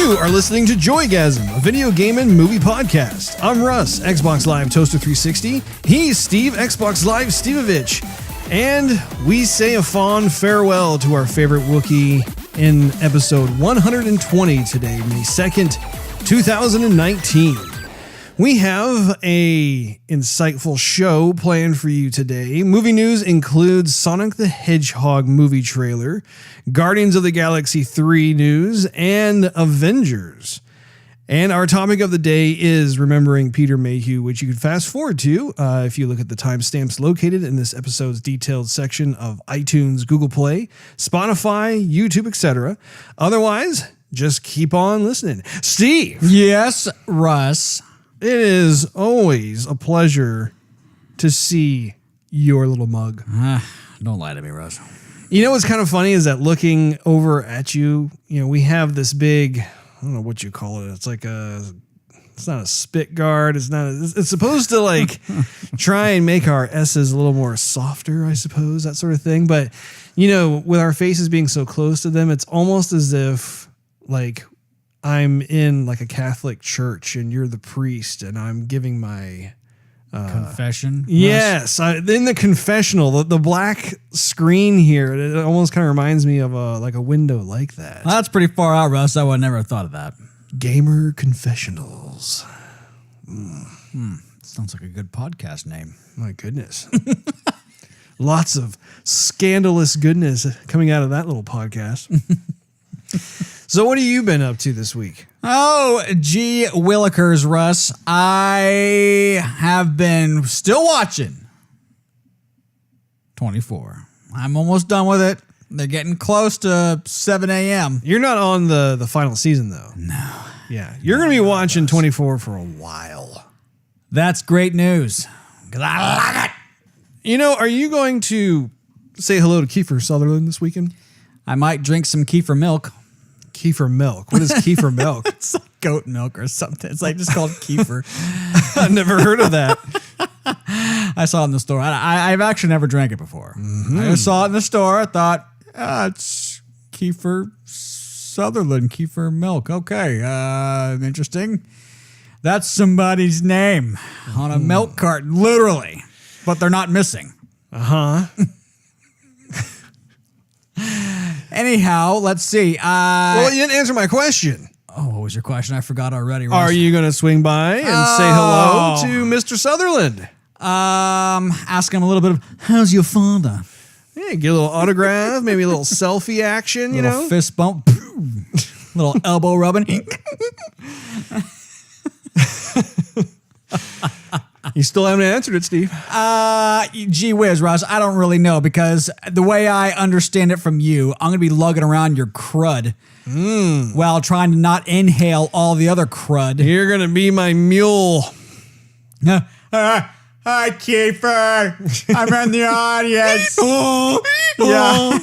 You are listening to Joygasm, a video game and movie podcast. I'm Russ, Xbox Live Toaster 360. He's Steve, Xbox Live Stevavitch. And we say a fond farewell to our favorite Wookiee in episode 120 today, May 2nd, 2019. We have a insightful show planned for you today. Movie news includes Sonic the Hedgehog movie trailer, Guardians of the Galaxy 3 news, and Avengers. And our topic of the day is remembering Peter Mayhew, which you can fast forward to if you look at the timestamps located in this episode's detailed section of iTunes, Google Play, Spotify, YouTube, etc. Otherwise, just keep on listening. Steve. Yes, Russ. It is always a pleasure to see your little mug. Don't lie to me, Russ. You know what's kind of funny is that looking over at you, we have this big, I don't know what you call it. It's like it's not a spit guard. It's supposed to like try and make our S's a little more softer, I suppose, that sort of thing. But, with our faces being so close to them, it's almost as if like I'm in like a Catholic church and you're the priest and I'm giving my confession. Yes, in the confessional, the black screen here, it almost kind of reminds me of a window like that. Well, that's pretty far out, Russ. I would never have thought of that. Gamer confessionals. Sounds like a good podcast name. My goodness. Lots of scandalous goodness coming out of that little podcast. So what have you been up to this week? Oh, gee willikers, Russ. I have been still watching 24. I'm almost done with it. They're getting close to 7 a.m. You're not on the final season, though. No. Yeah, you're going to be watching 24 for a while. That's great news, because I love it. Are you going to say hello to Kiefer Sutherland this weekend? I might drink some kefir milk. Kefir milk. What is kefir milk? It's like goat milk or something. It's like just called kefir. I've never heard of that. I saw it in the store. I've actually never drank it before. Mm-hmm. I just saw it in the store. I thought, it's Kiefer Sutherland, kefir milk. Okay, interesting. That's somebody's name on a milk carton, literally. But they're not missing. Uh-huh. Anyhow, let's see. Well, you didn't answer my question. Oh, what was your question? I forgot already. Russ. Are you going to swing by and say hello to Mr. Sutherland? Ask him a little bit of, how's your father? Yeah, get a little autograph, maybe a little selfie action, little fist bump, little elbow rubbing. You still haven't answered it, Steve. Gee whiz, Russ, I don't really know, because the way I understand it from you, I'm going to be lugging around your crud while trying to not inhale all the other crud. You're going to be my mule. Hi, Kiefer. I'm in the audience. Yeah.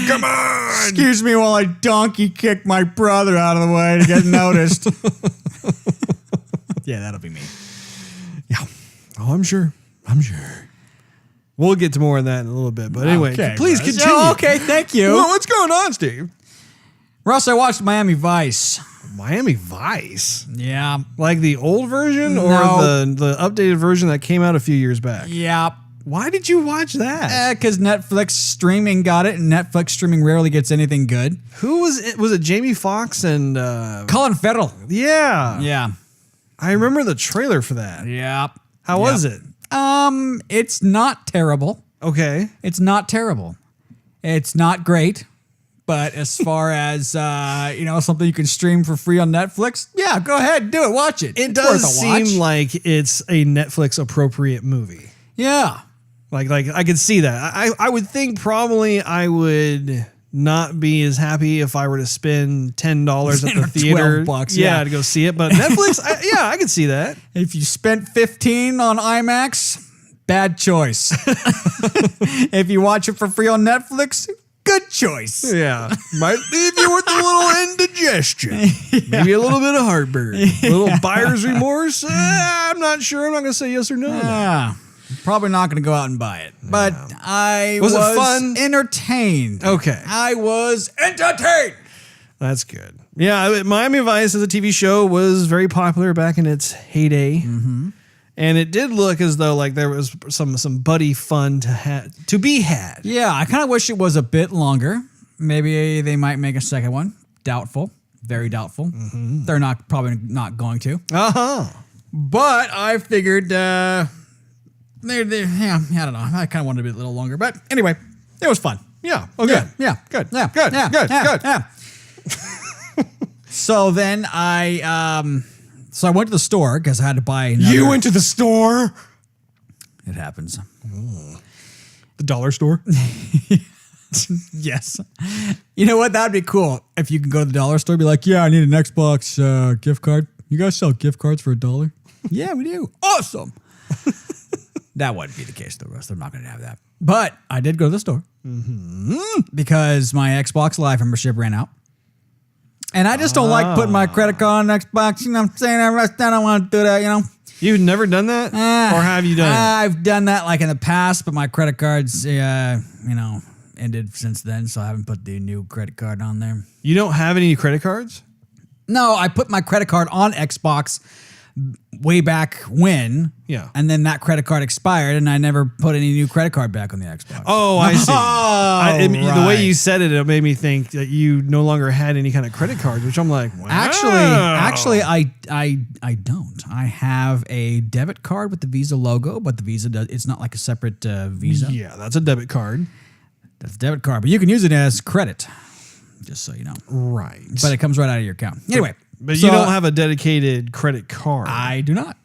Come on. Excuse me while I donkey kick my brother out of the way to get noticed. Yeah, that'll be me. Yeah. Oh, I'm sure. We'll get to more of that in a little bit. But anyway, please continue. Oh, okay, thank you. Well, what's going on, Steve? Russ, I watched Miami Vice. Miami Vice? Yeah. Like the old version or the updated version that came out a few years back? Yeah. Why did you watch that? Because Netflix streaming got it, and Netflix streaming rarely gets anything good. Who was it? Was it Jamie Foxx and... Colin Farrell. Yeah. Yeah. I remember the trailer for that. Yeah. How was it? It's not terrible. Okay. It's not terrible. It's not great. But as far as, something you can stream for free on Netflix, yeah, go ahead, do it, watch it. It does seem like it's a Netflix appropriate movie. Yeah. Like I could see that. I would think probably I would not be as happy if I were to spend $10 at the theater. $12, yeah, to go see it. But Netflix, I could see that. If you spent $15 on IMAX, bad choice. If you watch it for free on Netflix, good choice. Yeah. Might leave you with a little indigestion. Maybe a little bit of heartburn. A little buyer's remorse. I'm not sure. I'm not going to say yes or no. Probably not going to go out and buy it. But I was it fun? Entertained. Okay. I was entertained. That's good. Yeah, Miami Vice as a TV show was very popular back in its heyday. Mm-hmm. And it did look as though like there was some buddy fun to be had. Yeah, I kind of wish it was a bit longer. Maybe they might make a second one. Doubtful. Very doubtful. Mm-hmm. They're probably not going to. Uh-huh. But I figured, I don't know. I kind of wanted to be a little longer. But anyway, it was fun. Yeah. Oh, good. Yeah. Good. Yeah. Good. Yeah. Good. Yeah. Good. Yeah. So then I went to the store because I had to buy another. You went to the store? It happens. The dollar store? Yes. You know what? That'd be cool. If you could go to the dollar store and be like, yeah, I need an Xbox gift card. You guys sell gift cards for $1? Yeah, we do. Awesome. That wouldn't be the case, though, Russ. They're not going to have that. But I did go to the store because my Xbox Live membership ran out. And I just don't like putting my credit card on Xbox. You know what I'm saying? I don't want to do that, you know? You've never done that? Or have you done it? I've done that like in the past, but my credit cards, ended since then, so I haven't put the new credit card on there. You don't have any credit cards? No, I put my credit card on Xbox way back when. Yeah. And then that credit card expired, and I never put any new credit card back on the Xbox. Oh, I see. Right. The way you said it, it made me think that you no longer had any kind of credit cards, which I'm like, wow. Actually, I don't. I have a debit card with the Visa logo, but the Visa it's not like a separate Visa. Yeah, that's a debit card. That's a debit card, but you can use it as credit, just so you know. Right. But it comes right out of your account. Anyway. But you don't have a dedicated credit card. I do not.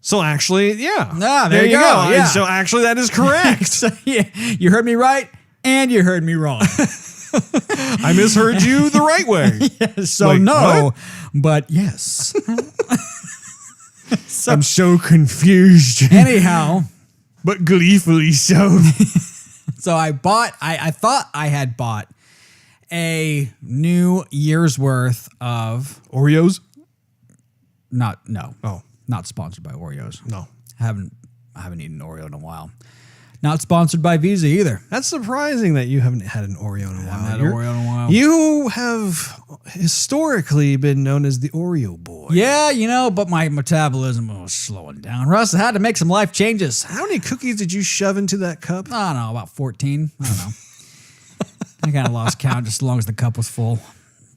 So actually, yeah. Ah, there you go. Yeah. So actually, that is correct. So, yeah, you heard me right, and you heard me wrong. I misheard you the right way. Yes, so Wait, no, what? but yes. I'm so confused. Anyhow. But gleefully so. So I thought I had bought a new year's worth of Oreos? not sponsored by Oreos. No. I haven't eaten Oreo in a while. Not sponsored by Visa either. That's surprising that you haven't had an Oreo in a while. I haven't had Oreo in a while. You have historically been known as the Oreo boy. Yeah, but my metabolism was slowing down. Russ, I had to make some life changes. How many cookies did you shove into that cup? I don't know, about 14. I don't know. I kind of lost count just as long as the cup was full.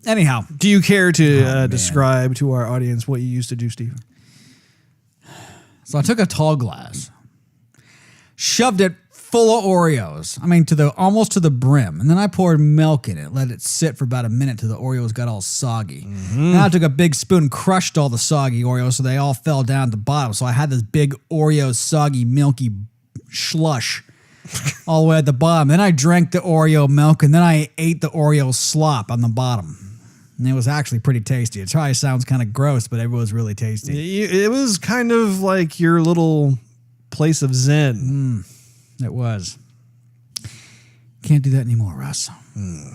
Anyhow. Do you care to describe to our audience what you used to do, Steve? So I took a tall glass, shoved it full of Oreos. I mean, almost to the brim. And then I poured milk in it, let it sit for about a minute till the Oreos got all soggy. Mm-hmm. Then I took a big spoon, crushed all the soggy Oreos so they all fell down at the bottom. So I had this big Oreo soggy, milky slush all the way at the bottom. Then I drank the Oreo milk, and then I ate the Oreo slop on the bottom. And it was actually pretty tasty. It probably sounds kind of gross, but it was really tasty. It was kind of like your little place of zen. It was. Can't do that anymore, Russ. And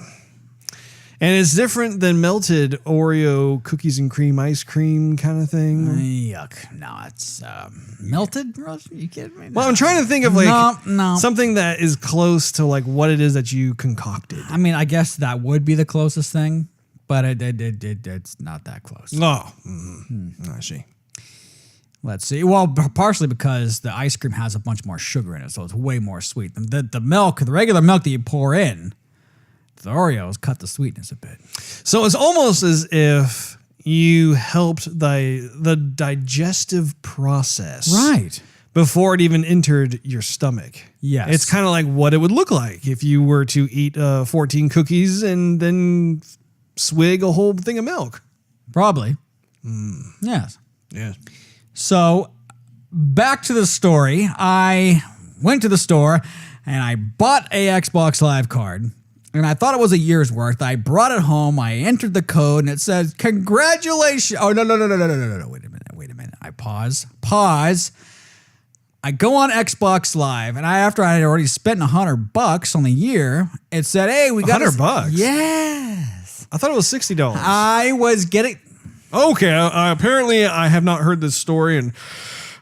it's different than melted Oreo cookies and cream ice cream kind of thing. Yuck. No, it's melted, Russ? Are you kidding me? Well, I'm trying to think of something that is close to like what it is that you concocted. I mean, I guess that would be the closest thing, but it's not that close. Oh, I see. Let's see. Well, partially because the ice cream has a bunch more sugar in it, so it's way more sweet. The milk, the regular milk that you pour in, the Oreos cut the sweetness a bit. So it's almost as if you helped the digestive process. Right. Before it even entered your stomach. Yes. It's kind of like what it would look like if you were to eat 14 cookies and then swig a whole thing of milk. Probably. Yes. Yes. So back to the story. I went to the store and I bought a Xbox Live card. And I thought it was a year's worth. I brought it home. I entered the code, and it says, "Congratulations!" Oh no! Wait a minute. I pause. I go on Xbox Live, and after I had already spent $100 on the year, it said, "Hey, we got $100." Yes. I thought it was $60. I was getting. Okay. Apparently, I have not heard this story, and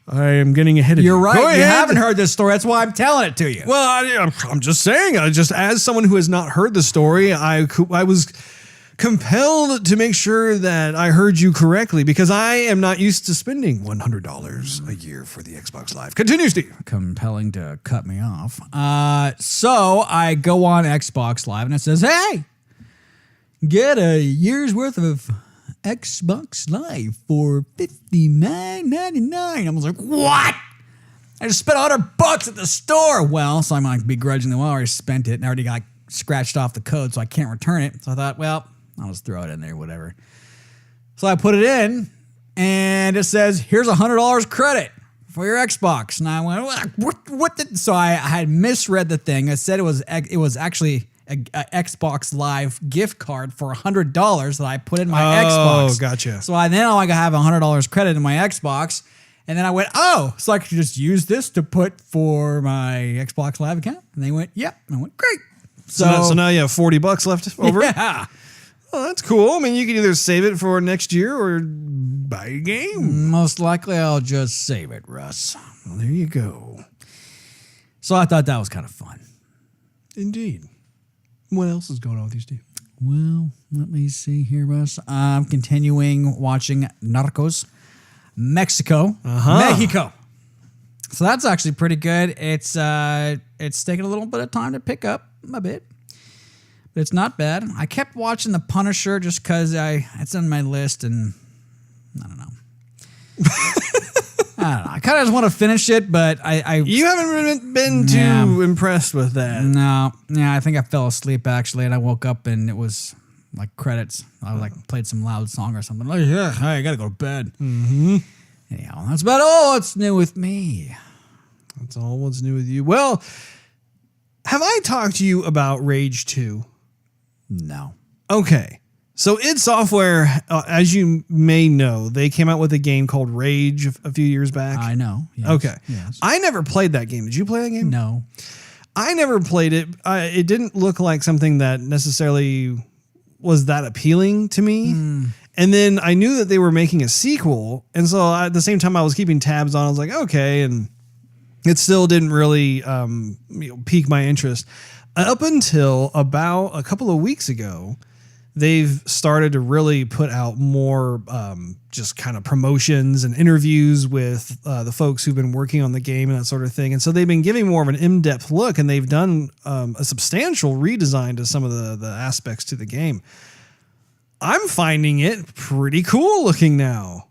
I am getting ahead of you. You're right. Go ahead. You haven't heard this story. That's why I'm telling it to you. Well, I'm just saying. Just as someone who has not heard the story, I was compelled to make sure that I heard you correctly because I am not used to spending $100 a year for the Xbox Live. Continue, Steve. Compelling to cut me off. So I go on Xbox Live and it says, hey, get a year's worth of Xbox Live for $59.99. I was like, what? I just spent $100 at the store. Well, so I'm like begrudgingly, well, I already spent it and I already got scratched off the code, so I can't return it. So I thought, well, I'll just throw it in there, whatever. So I put it in and it says, here's $100 credit for your Xbox. And I went, what? So I had misread the thing. I said it was actually a Xbox Live gift card for $100 that I put in my Xbox. Oh, gotcha. So now I have $100 credit in my Xbox. And then I went, oh, so I could just use this to put for my Xbox Live account? And they went, yep. And I went, great. So now you have $40 left over? Yeah. Oh, that's cool. I mean, you can either save it for next year or buy a game. Most likely I'll just save it, Russ. Well, there you go. So I thought that was kind of fun. Indeed. What else is going on with you, Steve? Well, let me see here, Russ. I'm continuing watching Narcos Mexico. Mexico. So that's actually pretty good. It's taking a little bit of time to pick up a bit, but it's not bad. I kept watching The Punisher just because it's on my list, and I don't know. I kind of just want to finish it, but You haven't been too impressed with that. No. Yeah, I think I fell asleep actually, and I woke up and it was like credits. I played some loud song or something. Like, yeah, I gotta go to bed. Mm-hmm. Anyhow, that's about all that's new with me. That's all what's new with you. Well, have I talked to you about Rage 2? No. Okay. So id Software, as you may know, they came out with a game called Rage a few years back. I know. Yes. Okay. Yes. I never played that game. Did you play that game? No. I never played it. It didn't look like something that necessarily was that appealing to me. And then I knew that they were making a sequel. And so at the same time I was keeping tabs on, I was like, okay. And it still didn't really pique my interest. Up until about a couple of weeks ago, they've started to really put out more just kind of promotions and interviews with the folks who've been working on the game and that sort of thing. And so they've been giving more of an in-depth look, and they've done a substantial redesign to some of the aspects to the game. I'm finding it pretty cool looking now.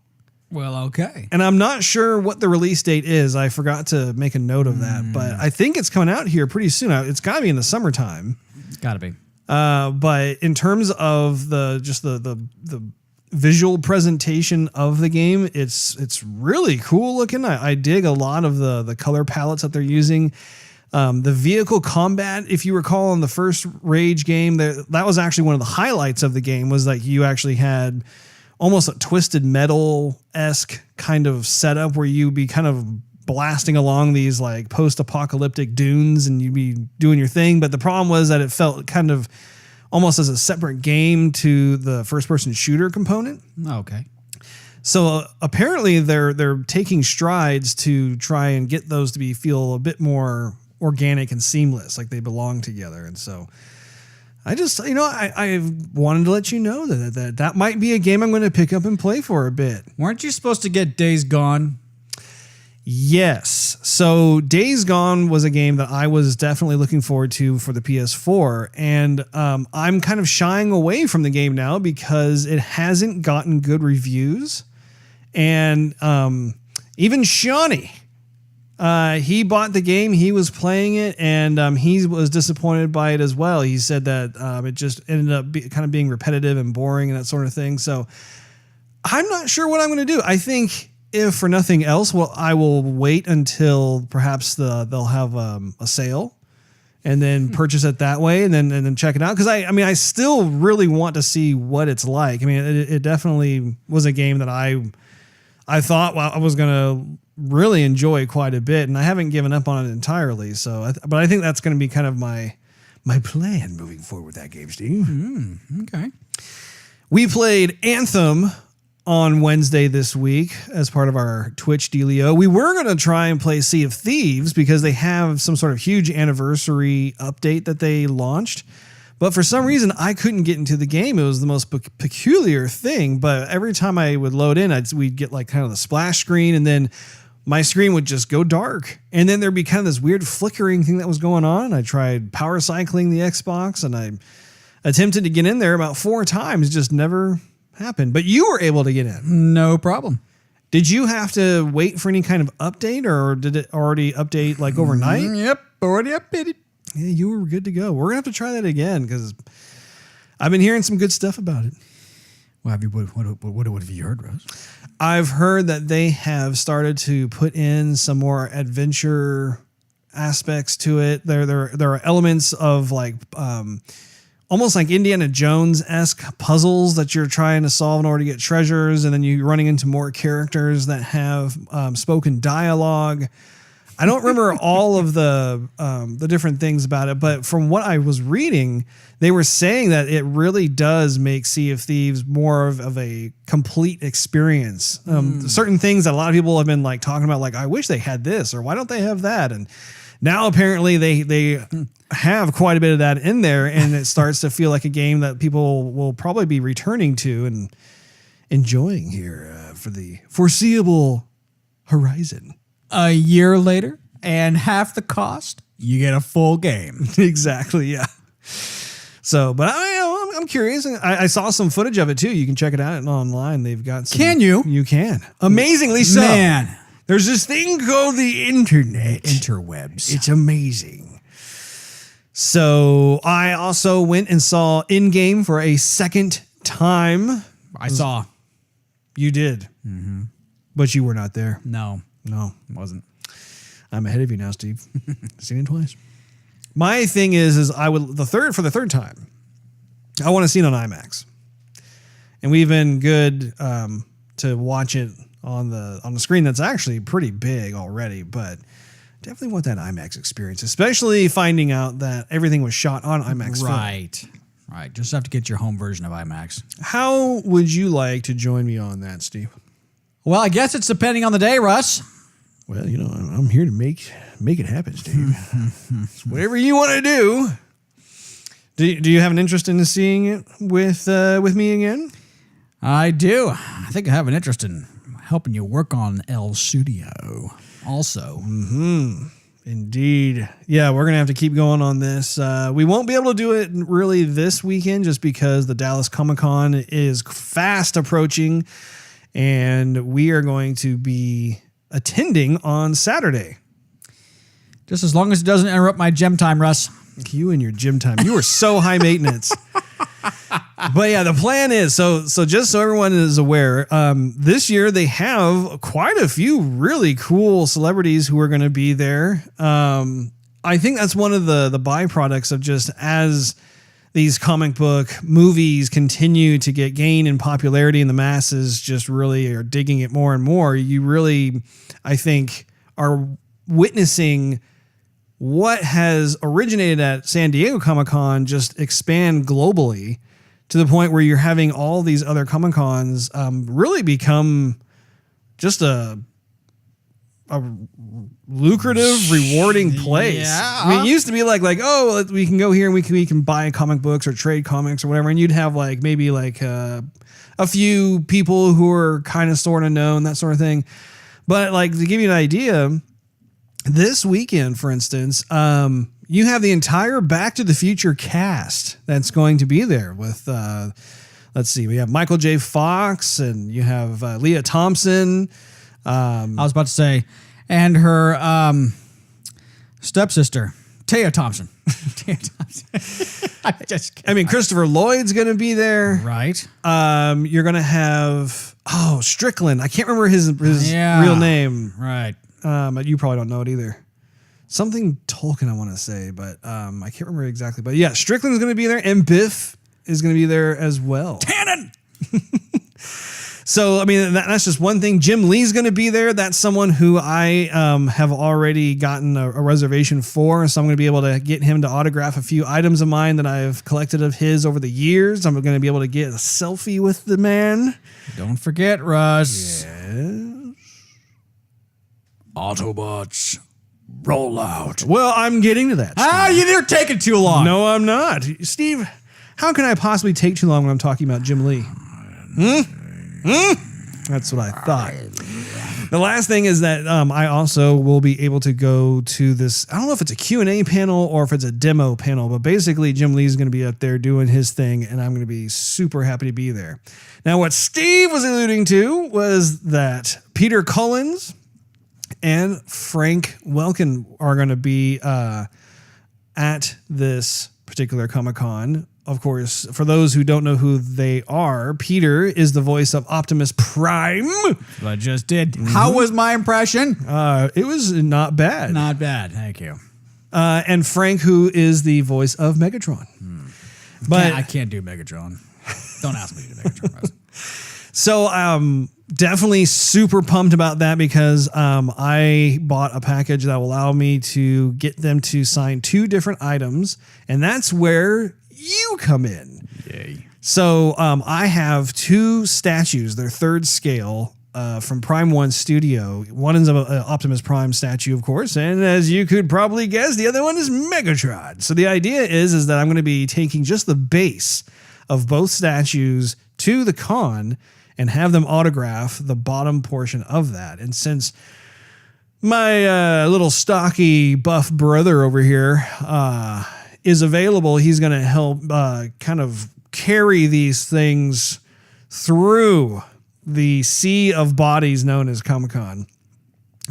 Well, okay. And I'm not sure what the release date is. I forgot to make a note of that, but I think it's coming out here pretty soon. It's got to be in the summertime. Gotta be. But in terms of the visual presentation of the game, it's really cool looking. I dig a lot of the color palettes that they're using. The vehicle combat, if you recall, in the first Rage game, that was actually one of the highlights of the game, was like you actually had almost a Twisted Metal-esque kind of setup where you'd be kind of blasting along these like post-apocalyptic dunes and you'd be doing your thing. But the problem was that it felt kind of almost as a separate game to the first-person shooter component. Okay. So apparently they're taking strides to try and get those to feel a bit more organic and seamless, like they belong together. And so I just, I wanted to let you know that might be a game I'm going to pick up and play for a bit. Weren't you supposed to get Days Gone? Yes. So Days Gone was a game that I was definitely looking forward to for the PS4. And I'm kind of shying away from the game now because it hasn't gotten good reviews. And even Shawnee, he bought the game, he was playing it, and he was disappointed by it as well. He said that it just ended up kind of being repetitive and boring and that sort of thing. So I'm not sure what I'm going to do. I think if for nothing else, I will wait until perhaps they'll have a sale and then purchase it that way and then check it out. Because I still really want to see what it's like. I mean, it definitely was a game that I thought I was going to really enjoy quite a bit, and I haven't given up on it entirely. So, but I think that's going to be kind of my plan moving forward with that game, Steve. Okay. We played Anthem on Wednesday this week as part of our Twitch dealio. We were going to try and play Sea of Thieves because they have some sort of huge anniversary update that they launched, But for some reason, I couldn't get into the game. It was the most peculiar thing. But every time I would load in, we'd get like kind of the splash screen, and then my screen would just go dark. And then there'd be kind of this weird flickering thing that was going on. I tried power cycling the Xbox, and I attempted to get in there about 4 times. It just never happened. But you were able to get in. No problem. Did you have to wait for any kind of update, or did it already update like overnight? Yep, already updated. Yeah, you were good to go. We're going to have to try that again because I've been hearing some good stuff about it. Well, what have you heard, Russ? I've heard that they have started to put in some more adventure aspects to it. There are elements of like almost like Indiana Jones-esque puzzles that you're trying to solve in order to get treasures, and then you're running into more characters that have spoken dialogue. I don't remember all of the different things about it, but from what I was reading, they were saying that it really does make Sea of Thieves more of a complete experience. Certain things that a lot of people have been like talking about, like, I wish they had this, or why don't they have that? And now apparently they have quite a bit of that in there, and it starts to feel like a game that people will probably be returning to and enjoying here for the foreseeable horizon. A year later, and half the cost, you get a full game. Exactly, yeah. So, but I'm curious. I saw some footage of it too. You can check it out online. They've got some. Can you? You can. Amazingly so. Man. There's this thing called the internet. Interwebs. It's amazing. So I also went and saw In-Game for a second time. I saw. You did. Mm-hmm. But you were not there. No, it wasn't. I'm ahead of you now, Steve. Seen it twice. My thing is I would for the third time, I want to see it on IMAX. And we've been good to watch it on the screen that's actually pretty big already, but definitely want that IMAX experience, especially finding out that everything was shot on IMAX. Right. Just have to get your home version of IMAX. How would you like to join me on that, Steve? Well, I guess it's depending on the day, Russ. Well, I'm here to make it happen, Steve. Whatever you want to do. Do you have an interest in seeing it with me again? I do. I think I have an interest in helping you work on El Studio also. Mm-hmm. Indeed. Yeah, we're going to have to keep going on this. We won't be able to do it really this weekend just because the Dallas Comic-Con is fast approaching, and we are going to be attending on Saturday. Just as long as it doesn't interrupt my gym time, Russ. You and your gym time. You are so high maintenance. But yeah, the plan is, so just so everyone is aware, this year they have quite a few really cool celebrities who are going to be there. I think that's one of the byproducts of just as these comic book movies continue to gain in popularity and the masses just really are digging it more and more. You really, I think, are witnessing what has originated at San Diego Comic-Con just expand globally to the point where you're having all these other Comic-Cons really become just a lucrative, rewarding place. Yeah. I mean, it used to be like, oh, we can go here and we can buy comic books or trade comics or whatever, and you'd have like maybe like a few people who are kind of sort of known, that sort of thing. But like to give you an idea, this weekend, for instance, you have the entire Back to the Future cast that's going to be there with, let's see, we have Michael J. Fox and you have Leah Thompson. I was about to say, and her stepsister, Taya Thompson. I mean, Christopher Lloyd's going to be there. Right. You're going to have, Strickland. I can't remember his real name. Right. But you probably don't know it either. Something Tolkien, I want to say, but I can't remember exactly. But yeah, Strickland's going to be there, and Biff is going to be there as well. Tannen! So, I mean, that's just one thing. Jim Lee's going to be there. That's someone who I have already gotten a reservation for. So I'm going to be able to get him to autograph a few items of mine that I've collected of his over the years. I'm going to be able to get a selfie with the man. Don't forget, Russ. Yes. Autobots roll out. Well, I'm getting to that. You're taking too long. No, I'm not. Steve, how can I possibly take too long when I'm talking about Jim Lee? That's what I thought. The last thing is that I also will be able to go to this, I don't know if it's a Q&A panel or if it's a demo panel, but basically Jim Lee's going to be up there doing his thing, and I'm going to be super happy to be there. Now, what Steve was alluding to was that Peter Cullins and Frank Welkin are going to be at this particular Comic-Con. Of course, for those who don't know who they are, Peter is the voice of Optimus Prime. I just did. Mm-hmm. How was my impression? It was not bad. Not bad. Thank you. And Frank, who is the voice of Megatron. But I can't do Megatron. Don't ask me to do Megatron. So definitely super pumped about that because I bought a package that will allow me to get them to sign 2 different items, and that's where you come in. Yay. So I have 2 statues. They're 3rd scale from Prime 1 Studio. One is an Optimus Prime statue, of course, and as you could probably guess, the other one is Megatron. So the idea is that I'm going to be taking just the base of both statues to the con and have them autograph the bottom portion of that. And since my little stocky buff brother over here is available, he's going to help kind of carry these things through the sea of bodies known as Comic-Con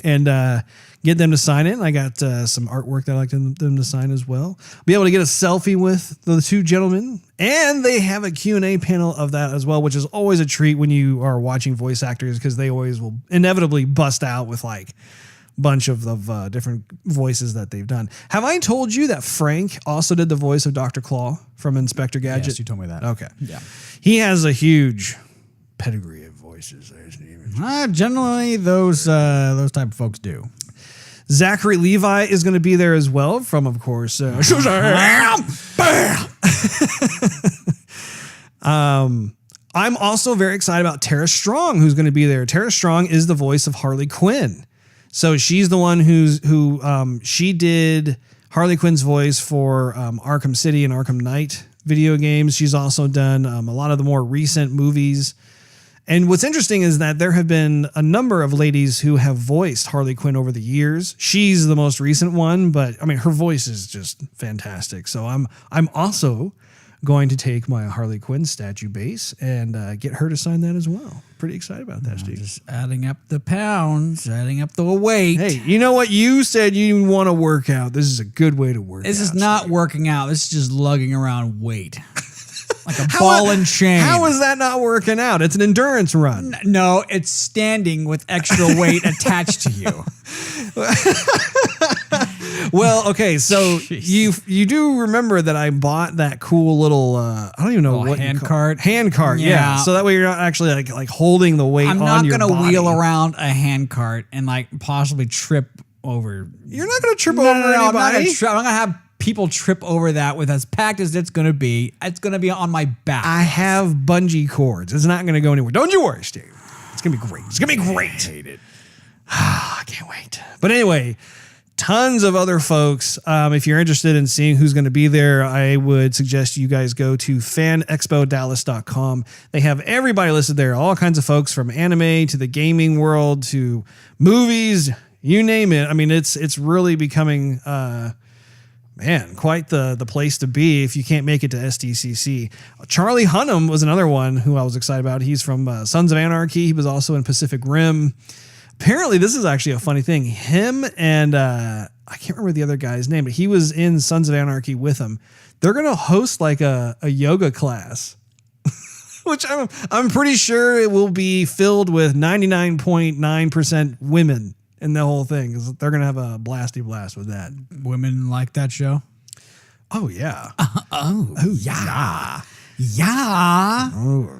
and get them to sign it. I got some artwork that I'd like them to sign as well. Be able to get a selfie with the 2 gentlemen, and they have a Q&A panel of that as well, which is always a treat when you are watching voice actors because they always will inevitably bust out with like bunch of different voices that they've done. Have I told you that Frank also did the voice of Dr. Claw from Inspector Gadget? Yes, you told me that. Okay. Yeah. He has a huge pedigree of voices. Generally, those type of folks do. Zachary Levi is going to be there as well from, of course, I'm also very excited about Tara Strong, who's going to be there. Tara Strong is the voice of Harley Quinn. So she's the one who she did Harley Quinn's voice for Arkham City and Arkham Knight video games. She's also done a lot of the more recent movies. And what's interesting is that there have been a number of ladies who have voiced Harley Quinn over the years. She's the most recent one, but I mean, her voice is just fantastic. So I'm also going to take my Harley Quinn statue base and get her to sign that as well. Pretty excited about that, Steve. Just adding up the pounds, adding up the weight. Hey, you know what? You said you want to work out. This is a good way to work out. This is not working out. This is just lugging around weight. Like a ball and chain. How is that not working out? It's an endurance run. No, it's standing with extra weight attached to you. Well, okay, so you do remember that I bought that cool little I don't even know what hand cart. Hand cart, yeah. So that way you're not actually like holding the weight on your body. I'm not going to wheel around a hand cart and like possibly trip over. You're not going to trip over anybody. I'm not going to have people trip over that with as packed as it's going to be. It's going to be on my back. I have bungee cords. It's not going to go anywhere. Don't you worry, Steve. It's going to be great. It's going to be great. I hate it. I can't wait. But anyway, tons of other folks. If you're interested in seeing who's going to be there, I would suggest you guys go to fanexpodallas.com. They have everybody listed there. All kinds of folks from anime to the gaming world to movies, you name it. I mean, it's really becoming... man, quite the place to be if you can't make it to SDCC. Charlie Hunnam was another one who I was excited about. He's from Sons of Anarchy. He was also in Pacific Rim. Apparently, this is actually a funny thing. Him and I can't remember the other guy's name, but he was in Sons of Anarchy with him. They're going to host like a yoga class, which I'm pretty sure it will be filled with 99.9% women. And the whole thing is they're going to have a blasty blast with that. Women like that show? Oh, yeah. Yeah. Yeah. Oh.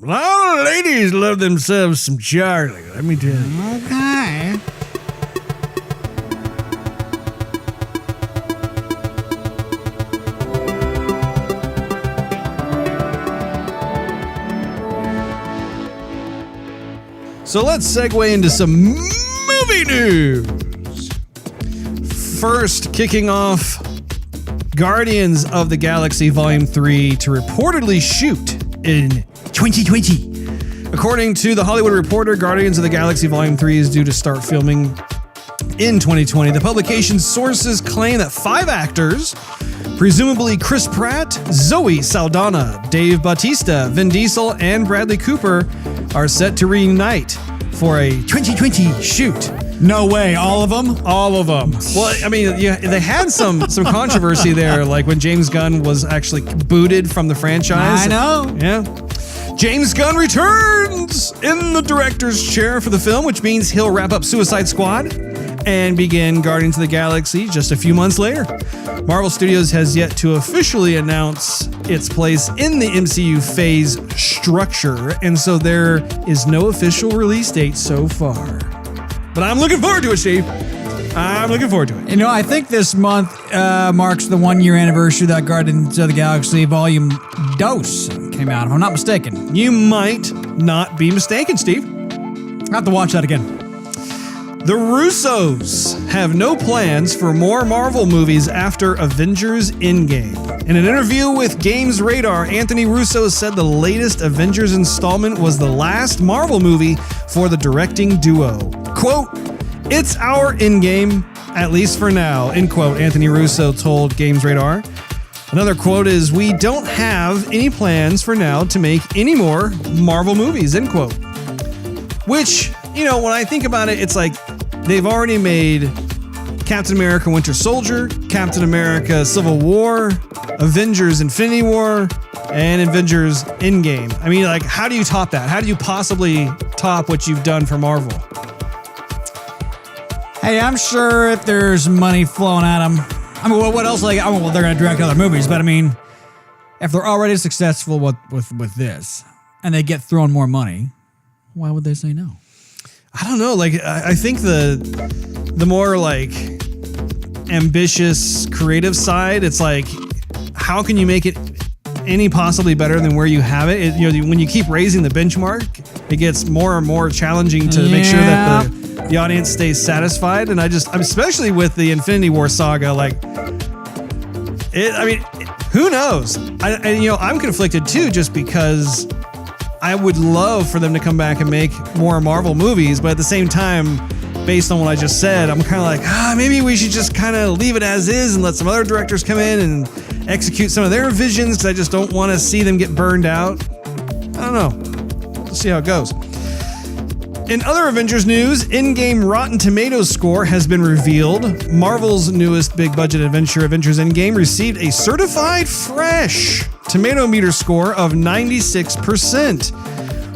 A lot of ladies love themselves some Charlie, let me tell you. Okay. So let's segue into some movie news. first, kicking off Guardians of the Galaxy Volume 3 to reportedly shoot in 2020. According to The Hollywood Reporter, Guardians of the Galaxy Volume 3 is due to start filming in 2020. The publication's sources claim that 5 actors, presumably Chris Pratt, Zoe Saldana, Dave Bautista, Vin Diesel, and Bradley Cooper, are set to reunite for a 2020 shoot. No way, all of them? All of them. Well, I mean, yeah, they had some controversy there, like when James Gunn was actually booted from the franchise. I know. Yeah. James Gunn returns in the director's chair for the film, which means he'll wrap up Suicide Squad and begin Guardians of the Galaxy just a few months later. Marvel Studios has yet to officially announce its place in the MCU phase structure, and so there is no official release date so far. But I'm looking forward to it, Steve. I'm looking forward to it. You know, I think this month marks the 1-year anniversary that Guardians of the Galaxy Volume Dos came out, if I'm not mistaken. You might not be mistaken, Steve. I'll have to watch that again. The Russos have no plans for more Marvel movies after Avengers Endgame. In an interview with Games Radar, Anthony Russo said the latest Avengers installment was the last Marvel movie for the directing duo. Quote, "It's our Endgame, at least for now," end quote, Anthony Russo told Games Radar. Another quote is, "We don't have any plans for now to make any more Marvel movies," end quote. Which, you know, when I think about it, it's like they've already made Captain America Winter Soldier, Captain America Civil War, Avengers Infinity War, and Avengers Endgame. I mean, like, how do you top that? How do you possibly top what you've done for Marvel? Hey, I'm sure if there's money flowing at them, I mean, what else? Like, well, they're going to direct other movies, but I mean, if they're already successful with this, and they get thrown more money, why would they say no? I don't know. Like, I think the more like ambitious creative side, it's like, how can you make it any possibly better than where you have it? You know, when you keep raising the benchmark, it gets more and more challenging to make sure that the audience stays satisfied. And I'm especially with the Infinity War saga, like who knows? I'm conflicted too, just because I would love for them to come back and make more Marvel movies, but at the same time, based on what I just said, I'm kind of like, maybe we should just kind of leave it as is and let some other directors come in and execute some of their visions, because I just don't want to see them get burned out. I don't know. We'll see how it goes. In other Avengers news, in-game Rotten Tomatoes score has been revealed. Marvel's newest big-budget adventure, Avengers Endgame, received a certified fresh tomato meter score of 96%,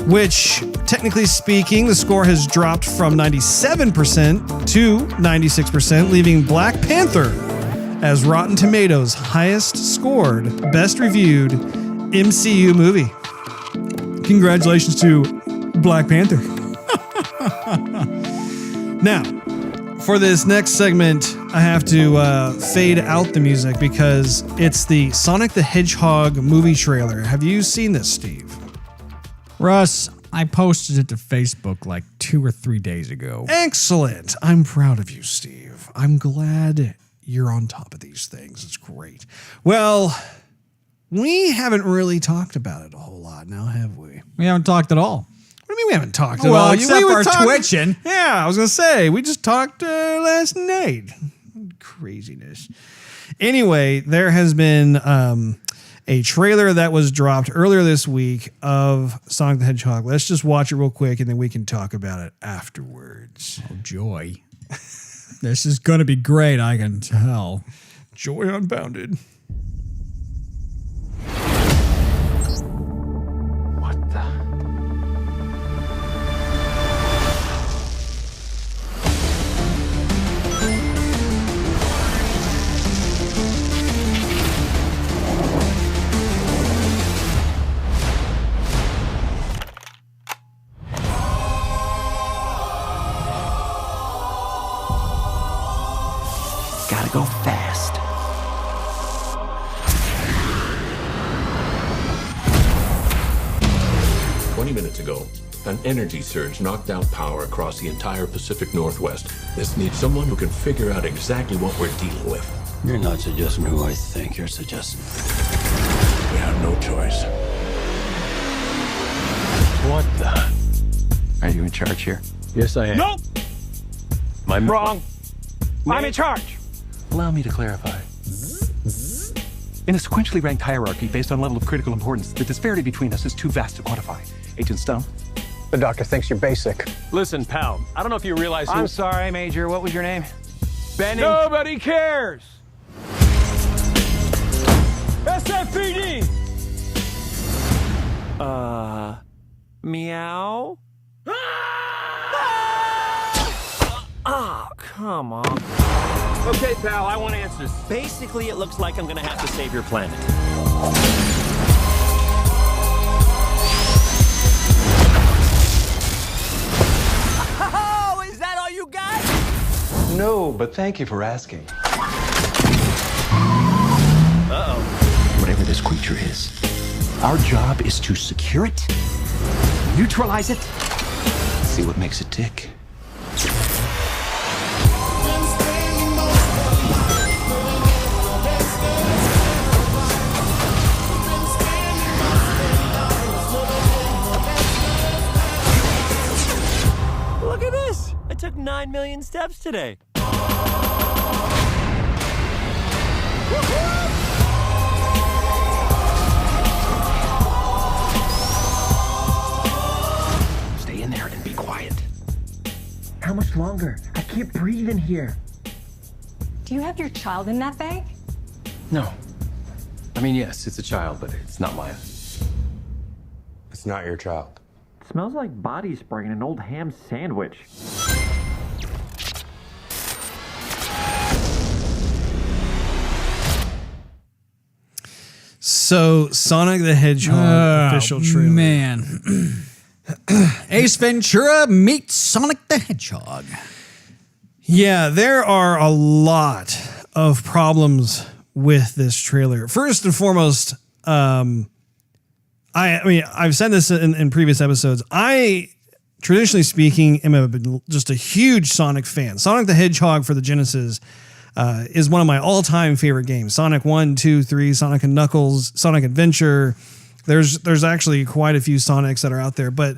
which, technically speaking, the score has dropped from 97% to 96%, leaving Black Panther as Rotten Tomatoes' highest scored, best reviewed MCU movie. Congratulations to Black Panther. Now, for this next segment, I have to fade out the music because it's the Sonic the Hedgehog movie trailer. Have you seen this, Steve? Russ, I posted it to Facebook like 2 or 3 days ago. Excellent. I'm proud of you, Steve. I'm glad you're on top of these things. It's great. Well, we haven't really talked about it a whole lot now, have we? We haven't talked at all. What do you mean we haven't talked at all? Well, except for twitching. Yeah, I was going to say, we just talked last night. Craziness. Anyway, there has been a trailer that was dropped earlier this week of Sonic the Hedgehog. Let's just watch it real quick, and then we can talk about it afterwards. Oh, joy. This is going to be great, I can tell. Joy unbounded. What the? Gotta go fast. 20 minutes ago, an energy surge knocked out power across the entire Pacific Northwest. This needs someone who can figure out exactly what we're dealing with. You're not suggesting who I think you're suggesting. We have no choice. What the? Are you in charge here? Yes, I am. Nope! Wrong. I'm in charge. Allow me to clarify. In a sequentially ranked hierarchy based on level of critical importance, the disparity between us is too vast to quantify. Agent Stone? The doctor thinks you're basic. Listen, pal, I don't know if you realize I'm sorry, Major. What was your name? Benning. Nobody cares. SFPD. Meow? Oh, come on. Okay, pal, I want answers. Basically, it looks like I'm gonna have to save your planet. Oh, is that all you got? No, but thank you for asking. Whatever this creature is, our job is to secure it, neutralize it, see what makes it tick. Look at this. I took 9 million steps today. Stay in there and be quiet. How much longer? I can't breathe in here. Do you have your child in that bag? No. I mean, yes, it's a child, but it's not mine. It's not your child. Smells like body spray in an old ham sandwich. So, Sonic the Hedgehog official trailer. Man. Ace Ventura meets Sonic the Hedgehog. Yeah, there are a lot of problems with this trailer. First and foremost, I mean, I've said this in previous episodes. I, traditionally speaking, am just a huge Sonic fan. Sonic the Hedgehog for the Genesis is one of my all-time favorite games. Sonic 1, 2, 3, Sonic and Knuckles, Sonic Adventure. There's actually quite a few Sonics that are out there, but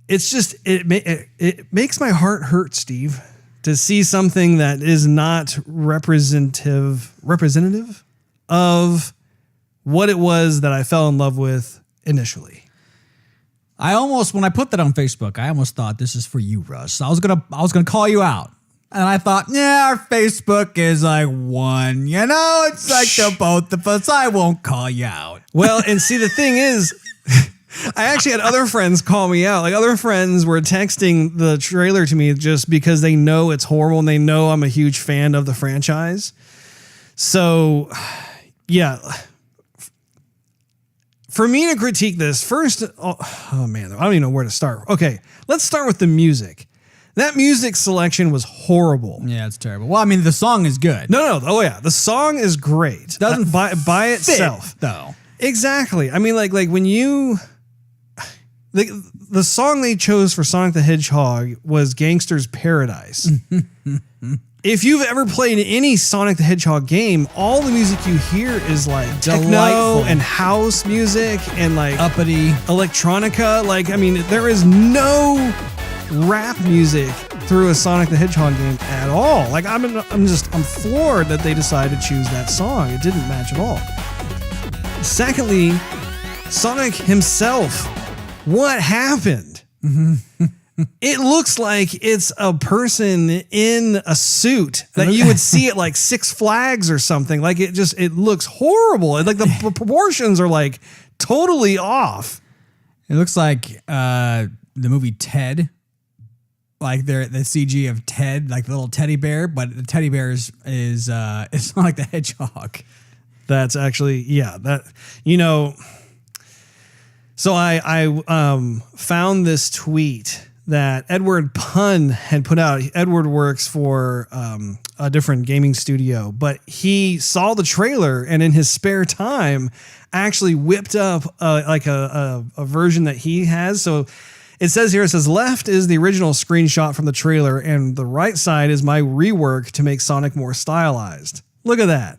it's just it makes my heart hurt, Steve, to see something that is not representative of what it was that I fell in love with initially. When I put that on Facebook, I almost thought this is for you, Russ. I was gonna call you out. And I thought, yeah, our Facebook is like one. You know, it's like the both of us. I won't call you out. Well, and see, the thing is, I actually had other friends call me out. Like, other friends were texting the trailer to me just because they know it's horrible and they know I'm a huge fan of the franchise. So, yeah. For me to critique this, first, oh man, I don't even know where to start. Okay, let's start with the music. That music selection was horrible. Yeah, it's terrible. Well, I mean, the song is good. No. Oh yeah, the song is great. Doesn't by itself though. Exactly. I mean, like when you the song they chose for Sonic the Hedgehog was "Gangster's Paradise." If you've ever played any Sonic the Hedgehog game, all the music you hear is like techno delightful and house music and like uppity electronica. Like, I mean, there is no rap music through a Sonic the Hedgehog game at all. Like, I'm floored that they decided to choose that song. It didn't match at all. Secondly, Sonic himself. What happened? It looks like it's a person in a suit that you would see at like Six Flags or something. Like, it looks horrible. Like, the proportions are like totally off. It looks like the movie Ted. Like the CG of Ted, like the little teddy bear, but the teddy bear is it's not like the Hedgehog. That's actually, yeah, that, you know. So I found this tweet that Edward Pun had put out. Edward works for a different gaming studio, but he saw the trailer and in his spare time actually whipped up a version that he has. So it says here, it says left is the original screenshot from the trailer and the right side is my rework to make Sonic more stylized. Look at that.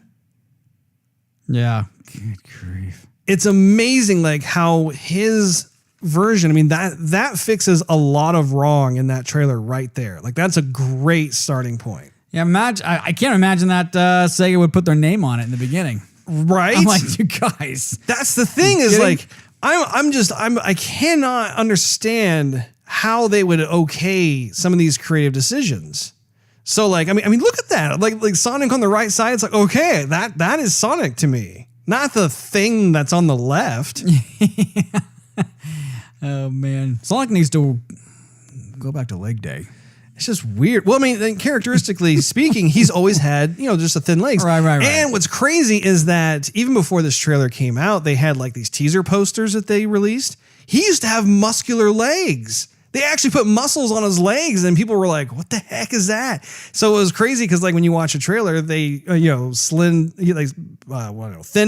Yeah. Good grief. It's amazing like how his version, I mean, that fixes a lot of wrong in that trailer right there. Like that's a great starting point. Yeah, I can't imagine that Sega would put their name on it in the beginning. Right? I'm like, you guys. That's the thing is like, I cannot understand how they would okay some of these creative decisions. So like, I mean, look at that. Like Sonic on the right side. It's like, okay, that is Sonic to me, not the thing that's on the left. Oh man, Sonic needs to go back to leg day. It's just weird. Well, I mean, characteristically speaking, he's always had, just a thin legs. Right. And what's crazy is that even before this trailer came out, they had like these teaser posters that they released. He used to have muscular legs. They actually put muscles on his legs and people were like, what the heck is that? So it was crazy because like when you watch a trailer, they, thinned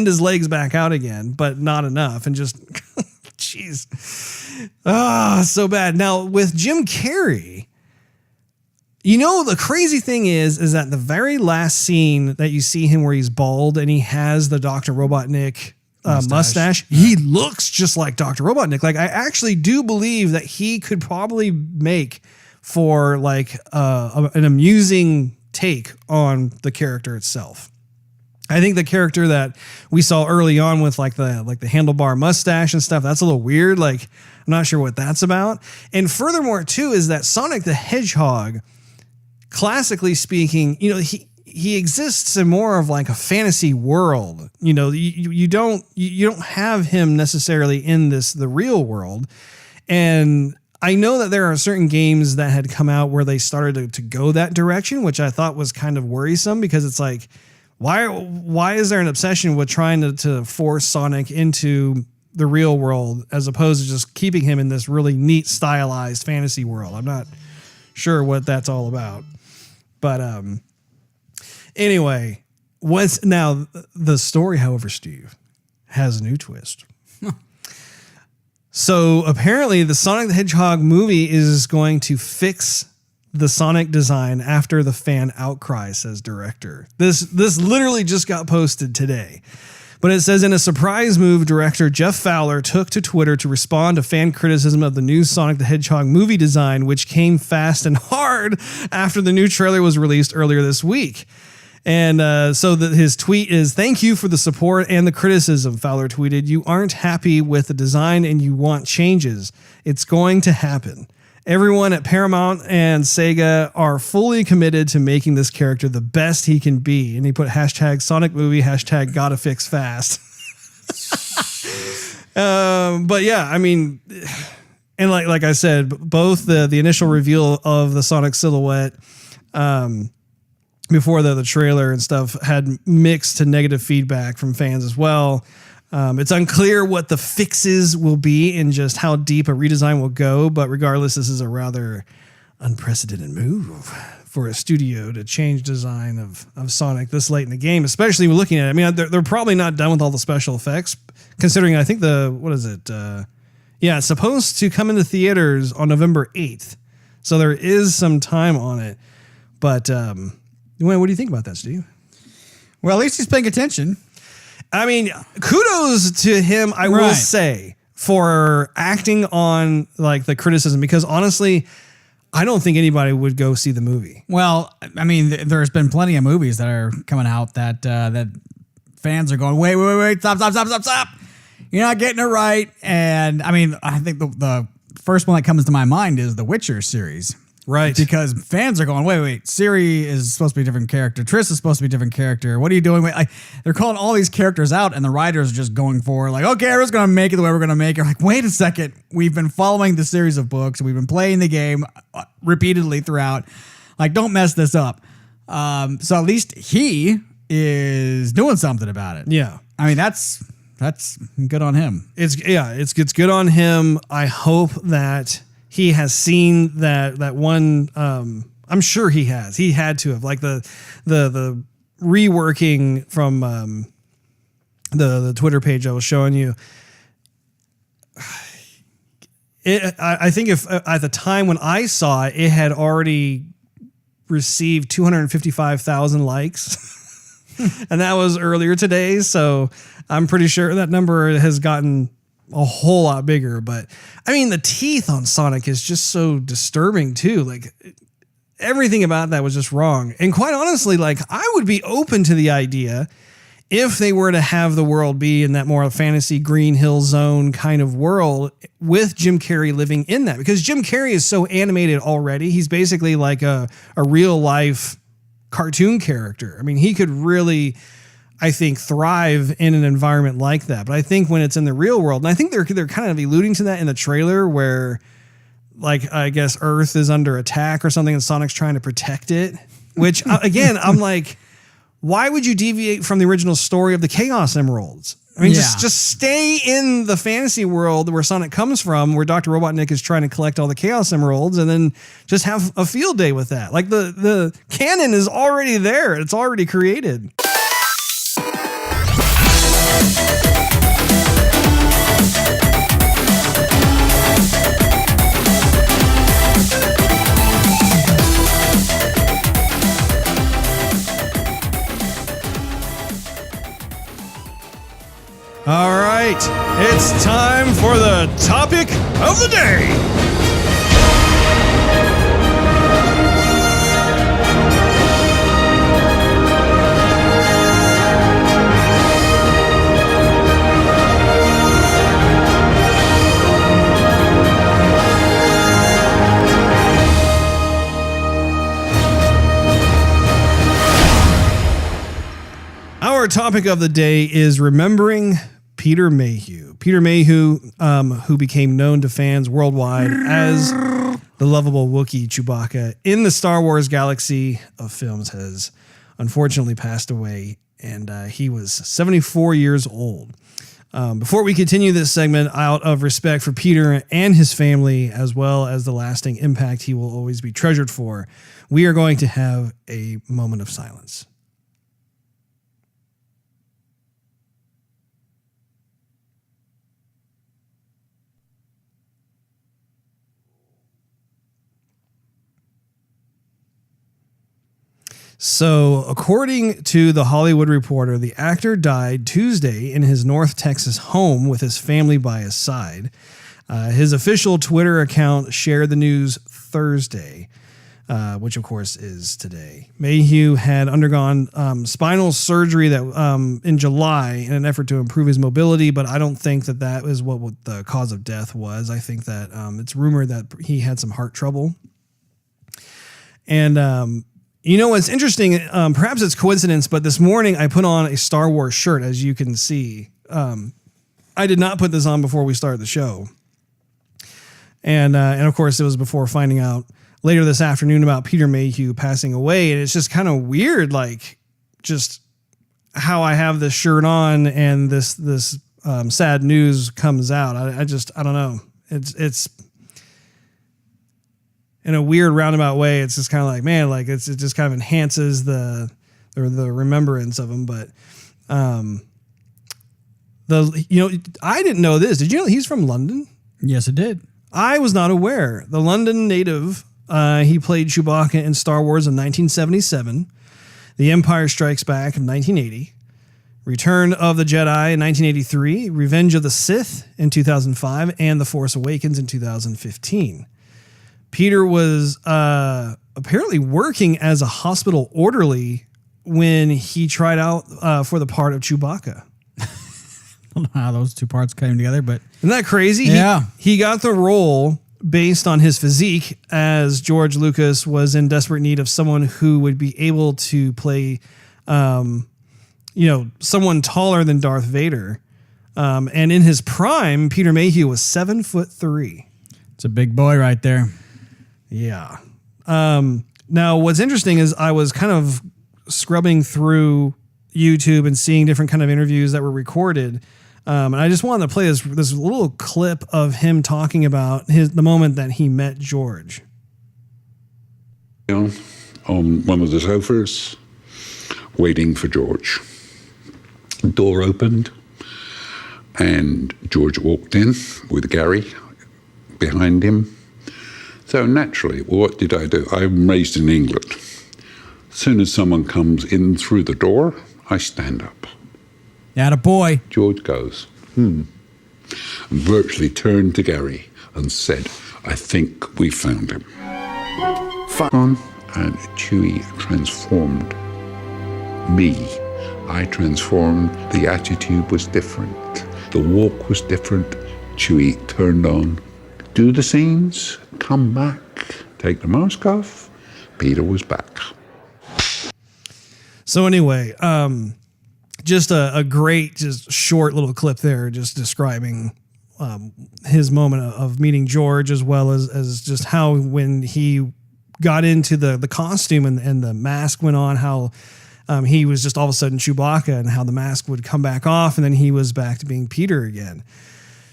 his legs back out again, but not enough. And just, jeez. So bad. Now with Jim Carrey, the crazy thing is that the very last scene that you see him where he's bald and he has the Dr. Robotnik mustache, he looks just like Dr. Robotnik. Like I actually do believe that he could probably make for like an amusing take on the character itself. I think the character that we saw early on with like the handlebar mustache and stuff, that's a little weird. Like I'm not sure what that's about. And furthermore too is that Sonic the Hedgehog, classically speaking, he exists in more of like a fantasy world. You don't have him necessarily in the real world. And I know that there are certain games that had come out where they started to go that direction, which I thought was kind of worrisome because it's like, why is there an obsession with trying to force Sonic into the real world as opposed to just keeping him in this really neat stylized fantasy world? I'm not sure what that's all about. But anyway, now the story, however, Steve, has a new twist. So apparently the Sonic the Hedgehog movie is going to fix the Sonic design after the fan outcry, says director. This literally just got posted today. But it says, in a surprise move, director Jeff Fowler took to Twitter to respond to fan criticism of the new Sonic the Hedgehog movie design, which came fast and hard after the new trailer was released earlier this week. And his tweet is, "Thank you for the support and the criticism," Fowler tweeted. "You aren't happy with the design and you want changes. It's going to happen. Everyone at Paramount and Sega are fully committed to making this character the best he can be." And he put hashtag Sonic movie, hashtag gotta fix fast. But yeah, I mean, and like I said, both the initial reveal of the Sonic silhouette before the trailer and stuff had mixed to negative feedback from fans as well. It's unclear what the fixes will be and just how deep a redesign will go. But regardless, this is a rather unprecedented move for a studio to change design of Sonic this late in the game, especially looking at it. I mean, they're probably not done with all the special effects, considering I think it's supposed to come into theaters on November 8th. So there is some time on it. But what do you think about that, Steve? Well, at least he's paying attention. I mean, kudos to him, I will say, for acting on like the criticism, because honestly, I don't think anybody would go see the movie. Well, I mean, there's been plenty of movies that are coming out that fans are going, wait, stop. You're not getting it right. And I mean, I think the first one that comes to my mind is the Witcher series. Right. Because fans are going, wait, Ciri is supposed to be a different character. Triss is supposed to be a different character. What are you doing? They're calling all these characters out, and the writers are just going for, like, okay, everyone's going to make it the way we're going to make it. Like, wait a second. We've been following the series of books. We've been playing the game repeatedly throughout. Like, don't mess this up. So at least he is doing something about it. Yeah. I mean, that's good on him. It's good on him. I hope that he has seen that one. I'm sure he has. He had to have, like the reworking from the Twitter page I was showing you. I think if at the time when I saw it, it had already received 255,000 likes, and that was earlier today. So I'm pretty sure that number has gotten a whole lot bigger. But I mean, the teeth on Sonic is just so disturbing too. Like everything about that was just wrong. And quite honestly, like I would be open to the idea if they were to have the world be in that more fantasy Green Hill Zone kind of world with Jim Carrey living in that, because Jim Carrey is so animated already. He's basically like a real life cartoon character. I mean, he could really, I think, thrive in an environment like that. But I think when it's in the real world, and I think they're kind of alluding to that in the trailer where, like, I guess Earth is under attack or something and Sonic's trying to protect it, which again, I'm like, why would you deviate from the original story of the Chaos Emeralds? I mean, just stay in the fantasy world where Sonic comes from, where Dr. Robotnik is trying to collect all the Chaos Emeralds, and then just have a field day with that. Like the canon is already there. It's already created. All right, it's time for the topic of the day. Our topic of the day is remembering Peter Mayhew. Peter Mayhew, who became known to fans worldwide as the lovable Wookiee Chewbacca in the Star Wars galaxy of films, has unfortunately passed away, and he was 74 years old. Before we continue this segment, out of respect for Peter and his family, as well as the lasting impact he will always be treasured for, we are going to have a moment of silence. So, according to The Hollywood Reporter, the actor died Tuesday in his North Texas home with his family by his side. His official Twitter account shared the news Thursday, which of course is today. Mayhew had undergone spinal surgery that in July in an effort to improve his mobility, but I don't think that is what the cause of death was. I think that it's rumored that he had some heart trouble. And you know what's interesting? Perhaps it's coincidence, but this morning I put on a Star Wars shirt, as you can see. I did not put this on before we started the show, and of course it was before finding out later this afternoon about Peter Mayhew passing away. And it's just kind of weird, like just how I have this shirt on and this sad news comes out. I don't know. It's. In a weird roundabout way, it's just kind of like, man, like it just kind of enhances the remembrance of him. But I didn't know this. Did you know he's from London? Yes, it did. I was not aware. The London native. He played Chewbacca in Star Wars in 1977, The Empire Strikes Back in 1980, Return of the Jedi in 1983, Revenge of the Sith in 2005, and The Force Awakens in 2015. Peter was apparently working as a hospital orderly when he tried out for the part of Chewbacca. I don't know how those two parts came together, but isn't that crazy? Yeah. He got the role based on his physique, as George Lucas was in desperate need of someone who would be able to play, someone taller than Darth Vader. And in his prime, Peter Mayhew was 7'3". It's a big boy right there. Yeah. Now, what's interesting is I was kind of scrubbing through YouTube and seeing different kind of interviews that were recorded. And I just wanted to play this little clip of him talking about the moment that he met George. On one of the sofas, waiting for George. The door opened, and George walked in with Gary behind him. So naturally, what did I do? I'm raised in England. As soon as someone comes in through the door, I stand up. Attaboy. George goes, and virtually turned to Gary and said, I think we found him. Fun, and Chewie transformed me. I transformed. The attitude was different. The walk was different. Chewie turned on. Do the scenes, come back, take the mask off. Peter was back. So anyway, just a great, just short little clip there, just describing his moment of meeting George, as well as just how when he got into the costume and the mask went on, how he was just all of a sudden Chewbacca, and how the mask would come back off, and then he was back to being Peter again.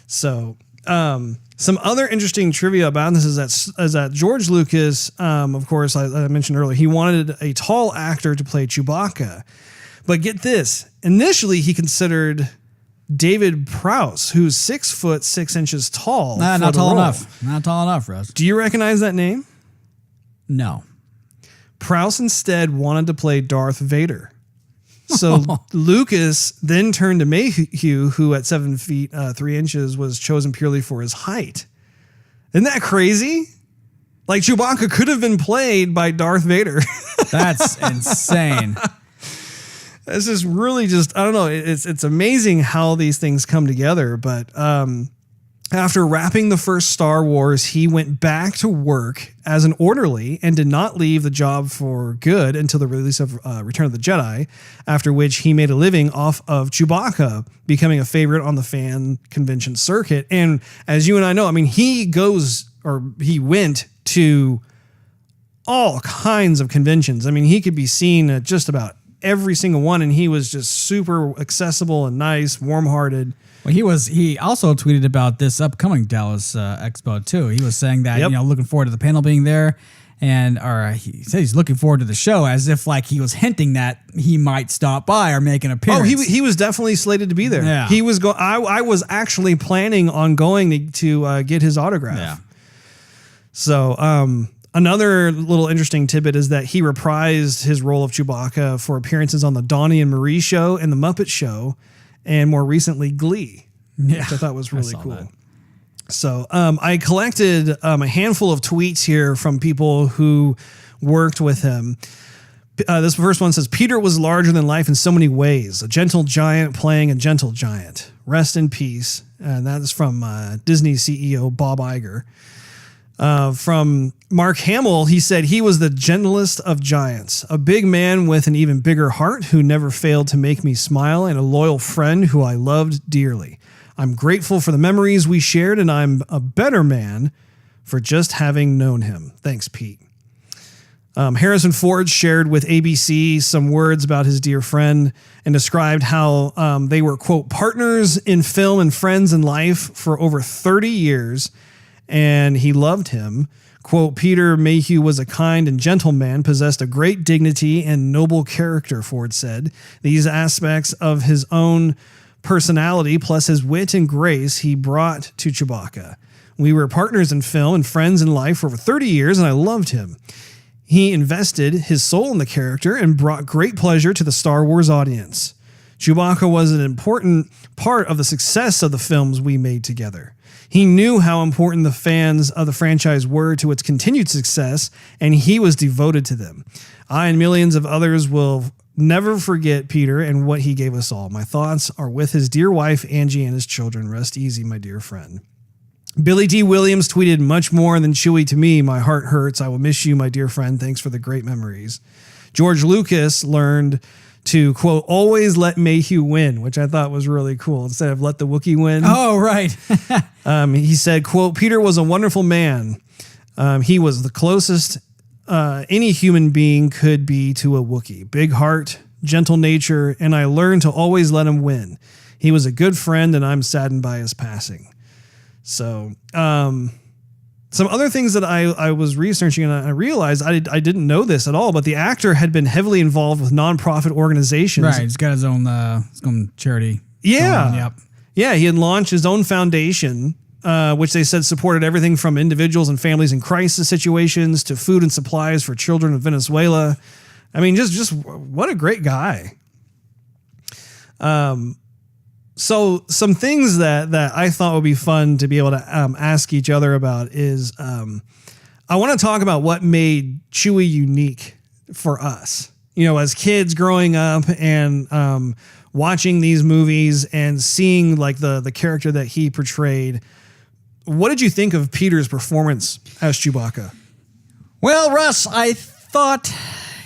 So some other interesting trivia about this is that George Lucas, of course, I mentioned earlier, he wanted a tall actor to play Chewbacca. But get this, initially he considered David Prowse, who's 6'6" tall. Not tall enough. Not tall enough, Russ. Do you recognize that name? No. Prowse instead wanted to play Darth Vader. So Lucas then turned to Mayhew, who at 7 feet 3 inches was chosen purely for his height. Isn't that crazy? Like, Chewbacca could have been played by Darth Vader. That's insane. This is really just, I don't know. It's amazing how these things come together. But after wrapping the first Star Wars, he went back to work as an orderly and did not leave the job for good until the release of Return of the Jedi, after which he made a living off of Chewbacca, becoming a favorite on the fan convention circuit. And as you and I know, I mean, he went to all kinds of conventions. I mean, he could be seen at just about every single one, and he was just super accessible and nice, warm-hearted. Well, he also tweeted about this upcoming Dallas Expo too. He was saying that, looking forward to the panel being there, or he said he's looking forward to the show, as if like he was hinting that he might stop by or make an appearance. Oh, he was definitely slated to be there. Yeah. He was I was actually planning on going to get his autograph. Yeah. So, another little interesting tidbit is that he reprised his role of Chewbacca for appearances on the Donnie and Marie show and the Muppet Show, and more recently Glee, which I thought was really cool. That. So I collected a handful of tweets here from people who worked with him. This first one says, Peter was larger than life in so many ways, a gentle giant playing a gentle giant. Rest in peace. And that is from Disney CEO Bob Iger. From Mark Hamill, he said he was the gentlest of giants, a big man with an even bigger heart who never failed to make me smile, and a loyal friend who I loved dearly. I'm grateful for the memories we shared, and I'm a better man for just having known him. Thanks, Pete. Harrison Ford shared with ABC some words about his dear friend and described how they were, quote, partners in film and friends in life for over 30 years, and he loved him. Quote, Peter Mayhew was a kind and gentle man, possessed a great dignity and noble character, Ford said. These aspects of his own personality, plus his wit and grace, he brought to Chewbacca. We were partners in film and friends in life for over 30 years, and I loved him. He invested his soul in the character and brought great pleasure to the Star Wars audience. Chewbacca was an important part of the success of the films we made together. He knew how important the fans of the franchise were to its continued success, and he was devoted to them. I and millions of others will never forget Peter and what he gave us all. My thoughts are with his dear wife, Angie, and his children. Rest easy, my dear friend. Billy D. Williams tweeted, much more than Chewie to me. My heart hurts. I will miss you, my dear friend. Thanks for the great memories. George Lucas learned to, quote, always let Mayhew win, which I thought was really cool, instead of let the Wookiee win. Oh, right. He said, quote, Peter was a wonderful man. He was the closest any human being could be to a Wookiee. Big heart, gentle nature, and I learned to always let him win. He was a good friend, and I'm saddened by his passing. So, some other things that I was researching, and I realized I didn't know this at all, but the actor had been heavily involved with nonprofit organizations. Right. He's got his own charity. Yeah. Yep. Yeah. He had launched his own foundation, which they said supported everything from individuals and families in crisis situations to food and supplies for children of Venezuela. I mean, just what a great guy. So some things that I thought would be fun to be able to ask each other about is I want to talk about what made Chewie unique for us. You know, as kids growing up and watching these movies and seeing like the character that he portrayed. What did you think of Peter's performance as Chewbacca? Well, Russ, I thought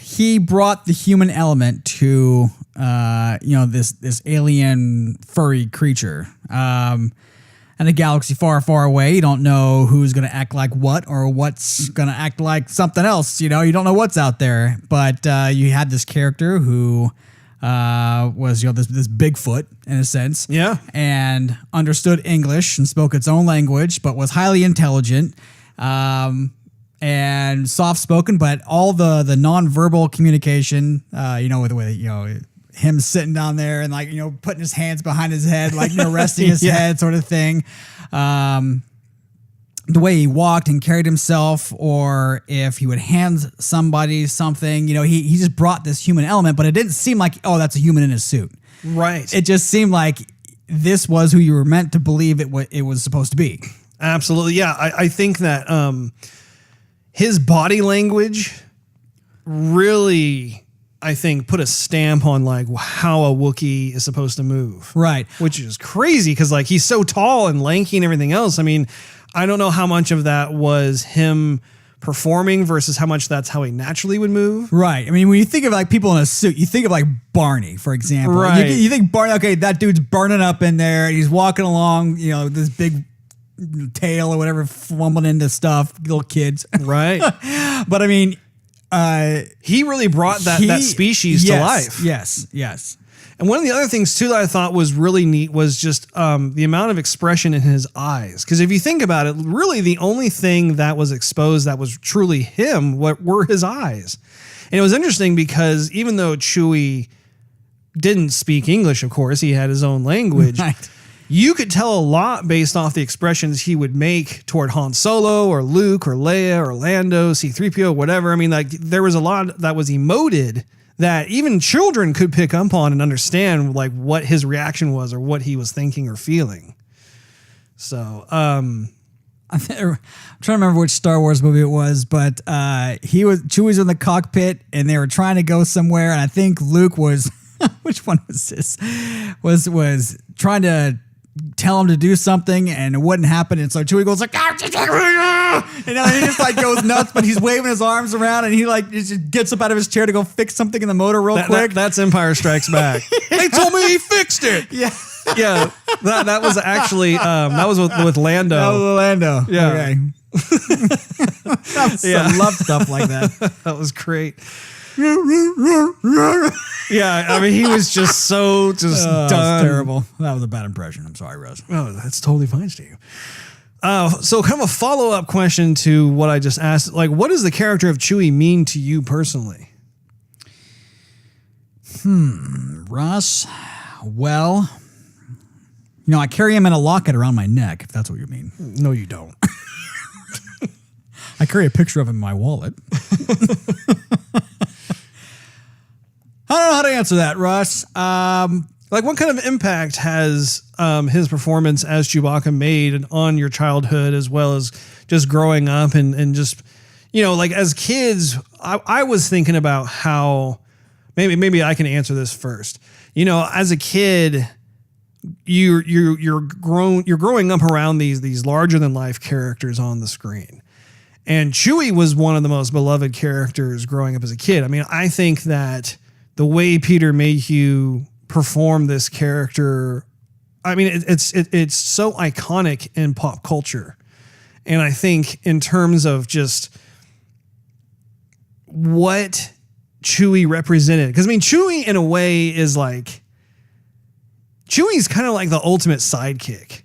he brought the human element to this alien furry creature. In a galaxy far, far away, you don't know who's going to act like what or what's going to act like something else. You know, you don't know what's out there. But you had this character who was this Bigfoot in a sense, and understood English and spoke its own language, but was highly intelligent. And soft spoken, but all the nonverbal communication, with him sitting down there and putting his hands behind his head, resting his head sort of thing. The way he walked and carried himself, or if he would hand somebody something, he just brought this human element, but it didn't seem like, oh, that's a human in a suit. Right. It just seemed like this was who you were meant to believe it was supposed to be. Absolutely. Yeah. I think that, his body language really, I think, put a stamp on how a Wookiee is supposed to move. Right. Which is crazy because he's so tall and lanky and everything else. I mean, I don't know how much of that was him performing versus how much that's how he naturally would move. Right. I mean, when you think of people in a suit, you think of Barney, for example. Right. You think Barney, okay, that dude's burning up in there. He's walking along, this big tail or whatever, fumbling into stuff, little kids. Right. But I mean, he really brought that species to life. Yes. And one of the other things too that I thought was really neat was just the amount of expression in his eyes. Because if you think about it, really the only thing that was exposed that was truly him were his eyes. And it was interesting because even though Chewie didn't speak English, of course, he had his own language. Right. You could tell a lot based off the expressions he would make toward Han Solo or Luke or Leia or Lando, C-3PO, whatever. I mean, there was a lot that was emoted that even children could pick up on and understand what his reaction was or what he was thinking or feeling. So, I'm trying to remember which Star Wars movie it was, but Chewie's in the cockpit and they were trying to go somewhere, and I think Luke was which one was this? Was trying to tell him to do something and it wouldn't happen, and so Chewie goes and then he just goes nuts, but he's waving his arms around and he just gets up out of his chair to go fix something in the motor real quick. That's Empire Strikes Back. They told me he fixed it. Yeah. Yeah. That was actually that was with Lando. That was Lando. Yeah. Okay. I love stuff like that. That was great. Yeah, I mean, he was just done. Terrible. That was a bad impression. I'm sorry, Russ. Oh, that's totally fine, Steve. So kind of a follow-up question to what I just asked. What does the character of Chewie mean to you personally? Russ, well, I carry him in a locket around my neck, if that's what you mean. No, you don't. I carry a picture of him in my wallet. I don't know how to answer that, Russ. What kind of impact has his performance as Chewbacca made on your childhood as well as just growing up and just, as kids, I was thinking about how maybe I can answer this first. As a kid, you're growing up around these larger than life characters on the screen. And Chewie was one of the most beloved characters growing up as a kid. I mean, I think that the way Peter Mayhew performed this character, I mean, it's so iconic in pop culture. And I think in terms of just what Chewie represented, because I mean, Chewie in a way is Chewie's kind of like the ultimate sidekick.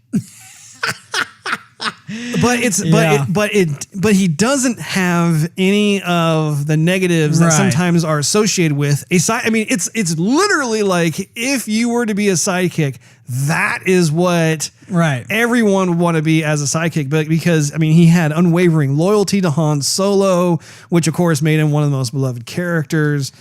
But he doesn't have any of the negatives that sometimes are associated with a side. I mean, it's literally like if you were to be a sidekick, that is what everyone would want to be as a sidekick. But because I mean, he had unwavering loyalty to Han Solo, which of course made him one of the most beloved characters.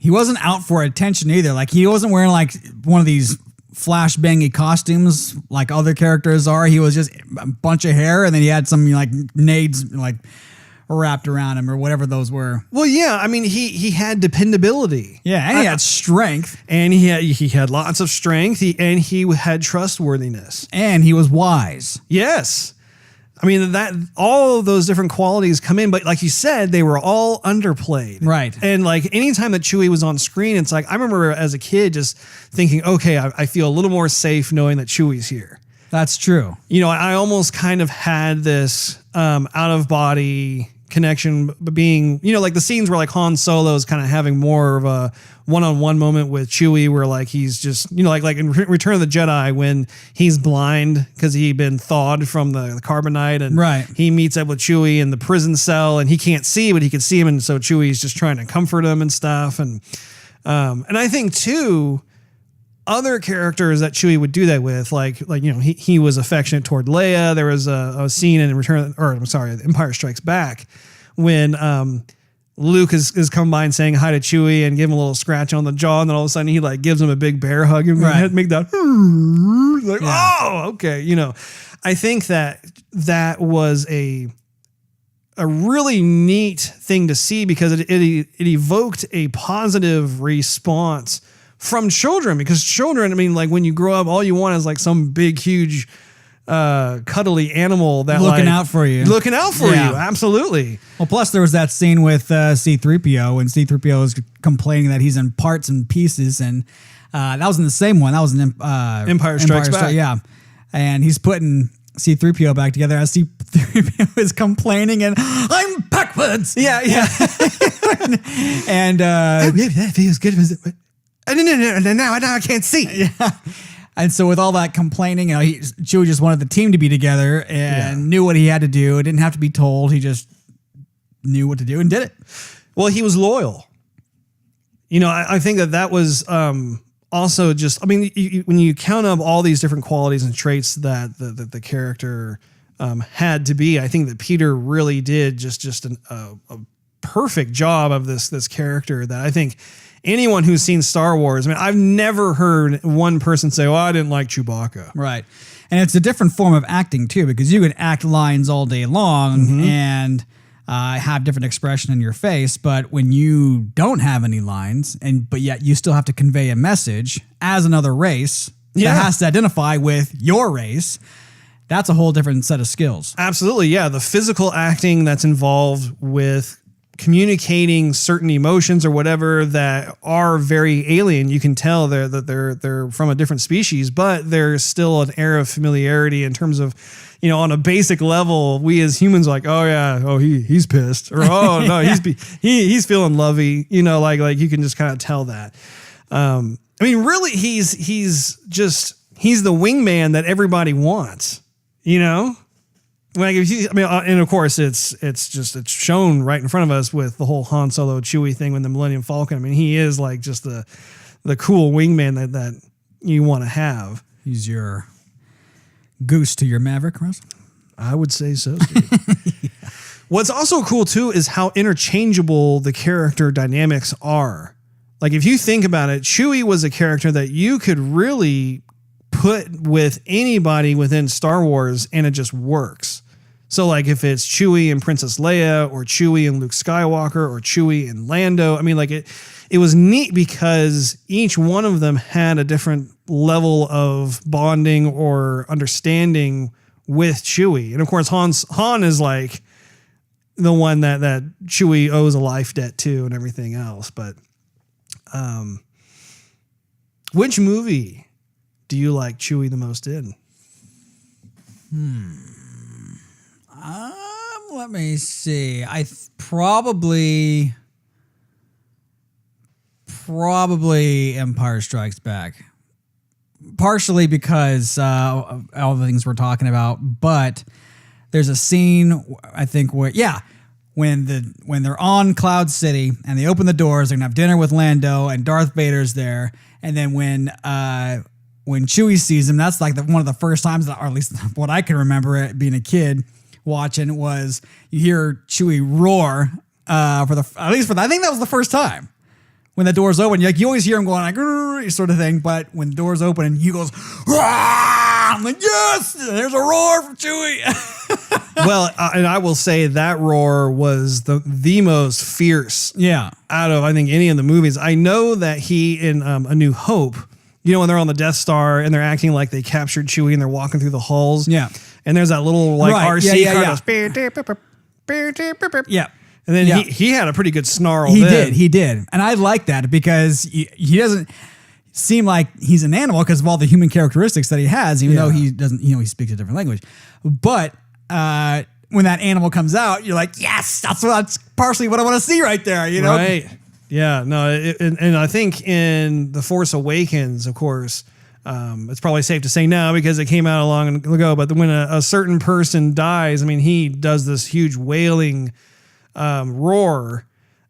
He wasn't out for attention either. Like he wasn't wearing like one of these flashbangy costumes like other characters are. He was just a bunch of hair, and then he had some like nades like wrapped around him or whatever those were. Well, yeah, I mean he had dependability. Yeah, and he had strength, and he had lots of strength. He had trustworthiness, and he was wise. Yes. I mean, that all of those different qualities come in, but like you said, they were all underplayed. Right. And like anytime that Chewie was on screen, it's like, I remember as a kid just thinking, okay, I feel a little more safe knowing that Chewie's here. That's true. You know, I almost kind of had this out of body connection being, you know, like the scenes where like Han Solo is kind of having more of a one-on-one moment with Chewie where like he's just, you know, like in Return of the Jedi when he's blind because he'd been thawed from the carbonite and he meets up with Chewie in the prison cell and he can't see, but he can see him. And so Chewie's just trying to comfort him and stuff. And I think too, other characters that Chewie would do that with, like you know, he was affectionate toward Leia. There was a scene in Empire Strikes Back when Luke is come by and saying hi to Chewie and give him a little scratch on the jaw, and then all of a sudden he like gives him a big bear hug and make that like oh okay, you know. I think that was a really neat thing to see because it evoked a positive response from children, because children, I mean, like when you grow up, all you want is like some big, huge, cuddly animal that looking out for you. Looking out for you. Absolutely. Well, plus there was that scene with C-3PO when C-3PO was complaining that he's in parts and pieces. And that was in the same one. That was in Empire Strikes Back. Yeah. And he's putting C-3PO back together as C-3PO is complaining and I'm backwards. Yeah. And that feels good. No, now I can't see. Yeah. And so with all that complaining, you know, Chewie just wanted the team to be together and knew what he had to do. It didn't have to be told. He just knew what to do and did it. Well, he was loyal. You know, I think that was also just, I mean, when you count up all these different qualities and traits that the character had to be, I think that Peter really did just a perfect job of this character that I think anyone who's seen Star Wars, I mean, I've never heard one person say, "Oh, I didn't like Chewbacca." Right. And it's a different form of acting too, because you can act lines all day long and have different expression in your face. But when you don't have any lines but yet you still have to convey a message as another race that has to identify with your race, that's a whole different set of skills. Absolutely. Yeah. The physical acting that's involved with communicating certain emotions or whatever that are very alien. You can tell they're from a different species, but there's still an air of familiarity in terms of, you know, on a basic level, we as humans are like, oh yeah, oh he's pissed, or oh no, he's feeling lovey, you know, like you can just kind of tell that. I mean, really, he's the wingman that everybody wants, you know. Like and of course it's shown right in front of us with the whole Han Solo Chewie thing with the Millennium Falcon. I mean, he is like just the cool wingman that you want to have. He's your goose to your Maverick, Russ? I would say so, Steve. What's also cool too is how interchangeable the character dynamics are. Like if you think about it, Chewie was a character that you could really put with anybody within Star Wars and it just works. So like if it's Chewie and Princess Leia or Chewie and Luke Skywalker or Chewie and Lando, I mean like it was neat because each one of them had a different level of bonding or understanding with Chewie. And of course Han is like the one that Chewie owes a life debt to and everything else. But which movie do you like Chewie the most in? Let me see. I probably Empire Strikes Back. partially because of all the things we're talking about, but there's a scene I think where when they're on Cloud City and they open the doors, they're gonna have dinner with Lando and Darth Vader's there, and then when Chewie sees him, that's like one of the first times that, or at least what I can remember it being a kid watching, was you hear Chewie roar I think that was the first time. When the doors open, you always hear him going like "Grrr," sort of thing, but when the doors open and he goes, "Rah!" I'm like, yes, there's a roar from Chewie. Well, and I will say that roar was the most fierce out of, I think, any of the movies. I know that he, in A New Hope, when they're on the Death Star and they're acting like they captured Chewie and they're walking through the halls. Yeah. And there's that little RC car goes, yeah. And then he had a pretty good snarl. He did. And I like that because he doesn't seem like he's an animal because of all the human characteristics that he has, even though he doesn't, he speaks a different language. But when that animal comes out, you're like, yes, that's partially what I want to see right there, Right. Yeah. No, and I think in The Force Awakens, of course, it's probably safe to say now because it came out a long ago, but when a certain person dies, I mean, he does this huge wailing roar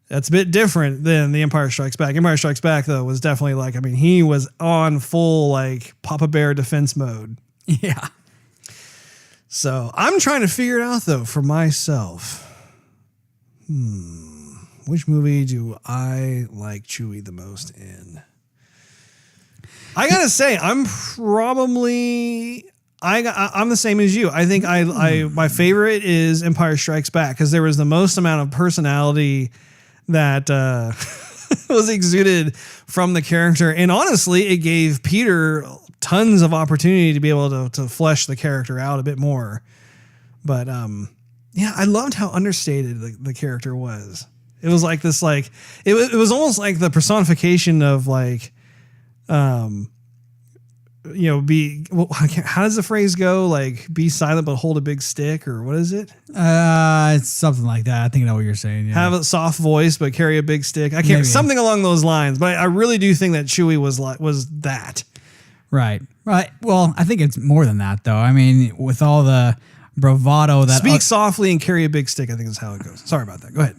that's a bit different than The Empire Strikes Back. Empire Strikes Back, though, was definitely like, I mean, he was on full like Papa Bear defense mode. Yeah. So I'm trying to figure it out, though, for myself. Which movie do I like Chewie the most in? I gotta say, I'm probably... I'm the same as you. I think my favorite is Empire Strikes Back because there was the most amount of personality that was exuded from the character. And honestly, it gave Peter tons of opportunity to be able to flesh the character out a bit more. But I loved how understated the character was. It was like this, like it was almost like the personification of like, how does the phrase go? Like, be silent but hold a big stick, or what is it? It's something like that. I think I know what you're saying. Yeah. Have a soft voice but carry a big stick. I can't something along those lines. But I really do think that Chewie was that. Right. Well, I think it's more than that, though. I mean, with all the bravado that speak softly and carry a big stick, I think is how it goes. Sorry about that. Go ahead.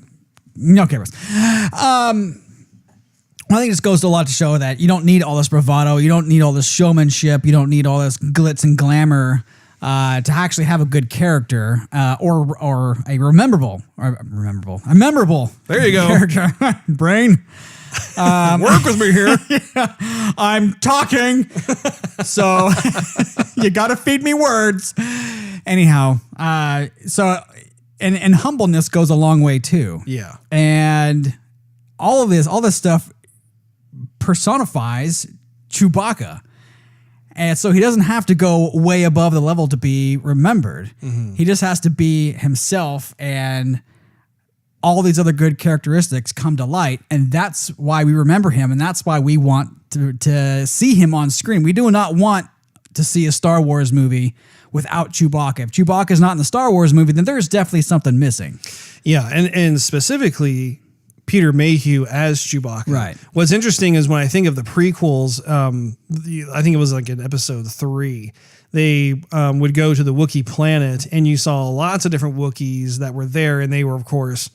Okay, Russ. I think this goes to a lot to show that you don't need all this bravado, you don't need all this showmanship, you don't need all this glitz and glamour to actually have a good character or a memorable. There you go. Character. Brain. Work with me here. Yeah, I'm talking, so you got to feed me words. Anyhow, and humbleness goes a long way too. Yeah, and all this stuff personifies Chewbacca. And so he doesn't have to go way above the level to be remembered. Mm-hmm. He just has to be himself, and all these other good characteristics come to light. And that's why we remember him. And that's why we want to see him on screen. We do not want to see a Star Wars movie without Chewbacca. If Chewbacca is not in the Star Wars movie, then there's definitely something missing. Yeah. And specifically, Peter Mayhew as Chewbacca. Right. What's interesting is when I think of the prequels, I think it was like in episode 3, they would go to the Wookiee planet and you saw lots of different Wookiees that were there, and they were, of course,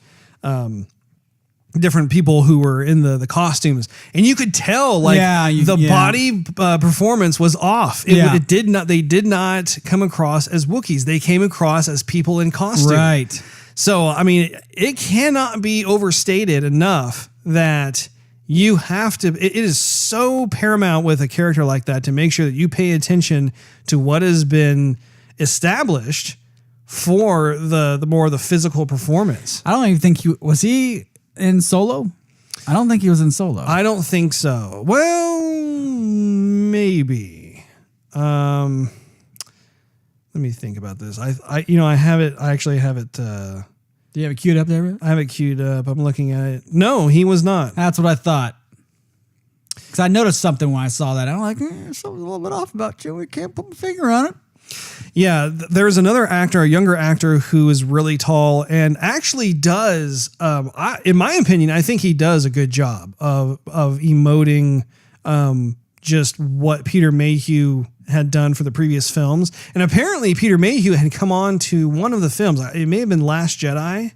different people who were in the costumes, and you could tell body performance was off. They did not come across as Wookiees. They came across as people in costume. Right. So, I mean, it cannot be overstated enough that you have to, it is so paramount with a character like that to make sure that you pay attention to what has been established for the more of the physical performance. I don't even think was he in Solo? I don't think he was in Solo. I don't think so. Well, maybe. Let me think about this. I have it. I actually have it. Do you have it queued up there, Rick? I have it queued up. I'm looking at it. No, he was not. That's what I thought. Because I noticed something when I saw that. I'm like, something's a little bit off about you. We can't put my finger on it. Yeah, there's another actor, a younger actor, who is really tall and actually does, in my opinion, I think he does a good job of emoting just what Peter Mayhew had done for the previous films. And apparently Peter Mayhew had come on to one of the films. It may have been Last Jedi,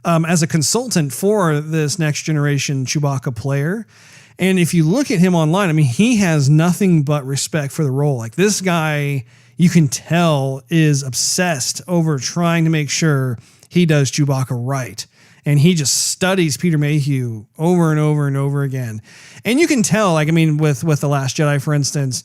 as a consultant for this next generation Chewbacca player. And if you look at him online, I mean, he has nothing but respect for the role. Like, this guy, you can tell, is obsessed over trying to make sure he does Chewbacca right. And he just studies Peter Mayhew over and over and over again. And you can tell, like, I mean, with The Last Jedi, for instance,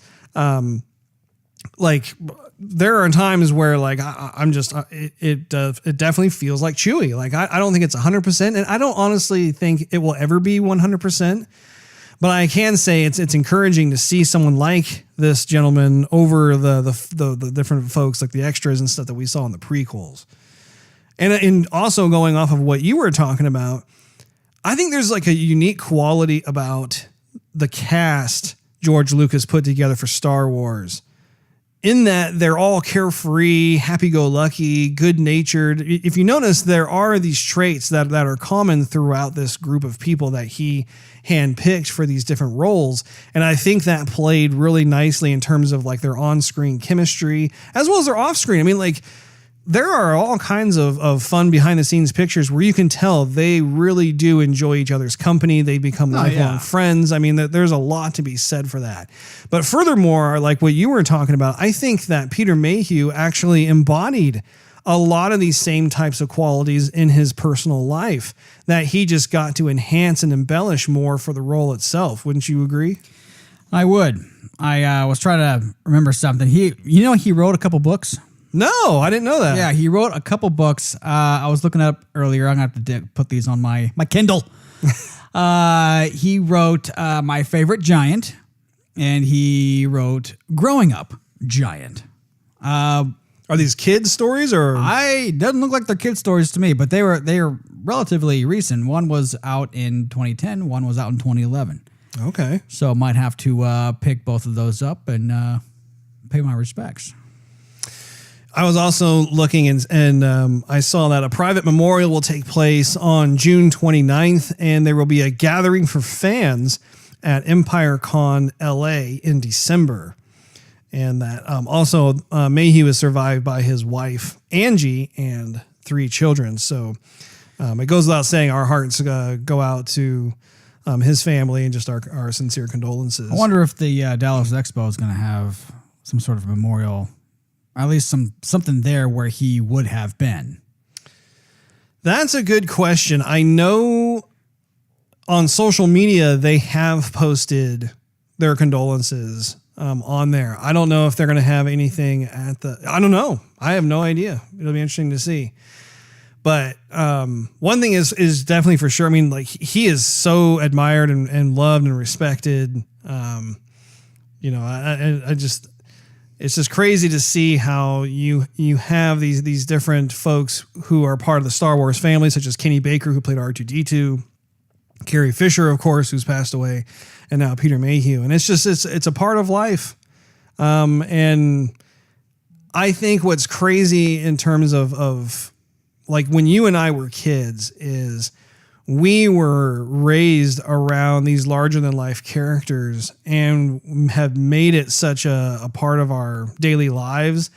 like, there are times where, like, I'm just, it definitely feels like Chewie. Like, I don't think it's 100%, and I don't honestly think it will ever be 100%. But I can say it's encouraging to see someone like this gentleman over the different folks, like the extras and stuff that we saw in the prequels. And also going off of what you were talking about, I think there's like a unique quality about the cast George Lucas put together for Star Wars, in that they're all carefree, happy-go-lucky, good-natured. If you notice, there are these traits that are common throughout this group of people that he handpicked for these different roles. And I think that played really nicely in terms of like their on-screen chemistry as well as their off-screen. I mean, like, there are all kinds of fun behind-the-scenes pictures where you can tell they really do enjoy each other's company. They become lifelong friends. I mean, there's a lot to be said for that. But furthermore, like what you were talking about, I think that Peter Mayhew actually embodied a lot of these same types of qualities in his personal life that he just got to enhance and embellish more for the role itself. Wouldn't you agree? I would. I was trying to remember something. He wrote a couple books. No, I didn't know that. Yeah, he wrote a couple books. I was looking up earlier. I'm going to have to put these on my Kindle. He wrote My Favorite Giant, and he wrote Growing Up Giant. Are these kids' stories, or? Doesn't look like they're kids' stories to me, but they are relatively recent. One was out in 2010. One was out in 2011. Okay. So might have to pick both of those up and pay my respects. I was also looking and I saw that a private memorial will take place on June 29th, and there will be a gathering for fans at EmpireCon LA in December. And that also Mayhew is survived by his wife, Angie, and 3 children. So it goes without saying our hearts go out to his family and just our sincere condolences. I wonder if the Dallas Expo is going to have some sort of memorial, at least something there where he would have been. That's a good question. I know on social media they have posted their condolences on there. I don't know if they're going to have anything I don't know. I have no idea. It'll be interesting to see. But one thing is definitely for sure. I mean, like, he is so admired and loved and respected. I just, it's just crazy to see how you have these different folks who are part of the Star Wars family, such as Kenny Baker, who played R2-D2, Carrie Fisher, of course, who's passed away, and now Peter Mayhew. And it's just, it's a part of life. And I think what's crazy in terms of like when you and I were kids is we were raised around these larger than life characters and have made it such a part of our daily lives.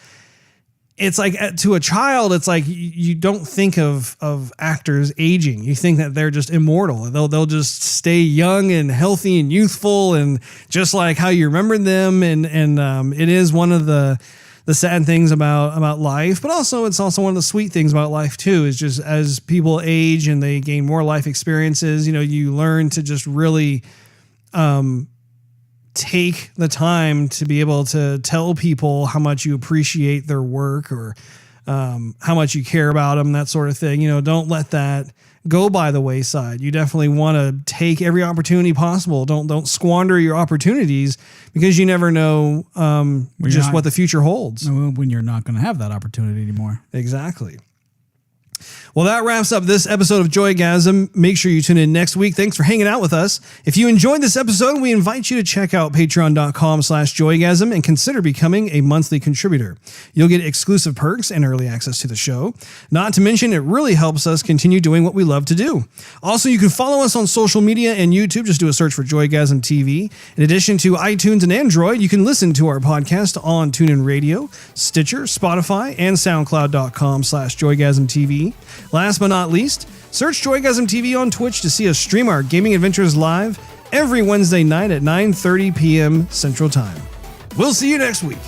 It's like to a child, it's like you don't think of actors aging. You think that they're just immortal. They'll just stay young and healthy and youthful and just like how you remember them. And it is one of the sad things about life, but also it's also one of the sweet things about life too, is just as people age and they gain more life experiences, you learn to just really take the time to be able to tell people how much you appreciate their work or how much you care about them, that sort of thing. Don't let that go by the wayside. You definitely want to take every opportunity possible. Don't squander your opportunities because you never know what the future holds. When you're not going to have that opportunity anymore. Exactly. Well, that wraps up this episode of Joygasm. Make sure you tune in next week. Thanks for hanging out with us. If you enjoyed this episode, we invite you to check out patreon.com/Joygasm and consider becoming a monthly contributor. You'll get exclusive perks and early access to the show. Not to mention, it really helps us continue doing what we love to do. Also, you can follow us on social media and YouTube. Just do a search for Joygasm TV. In addition to iTunes and Android, you can listen to our podcast on TuneIn Radio, Stitcher, Spotify, and SoundCloud.com/Joygasm TV. Last but not least, search Joygasm TV on Twitch to see us stream our gaming adventures live every Wednesday night at 9:30 p.m. Central Time. We'll see you next week.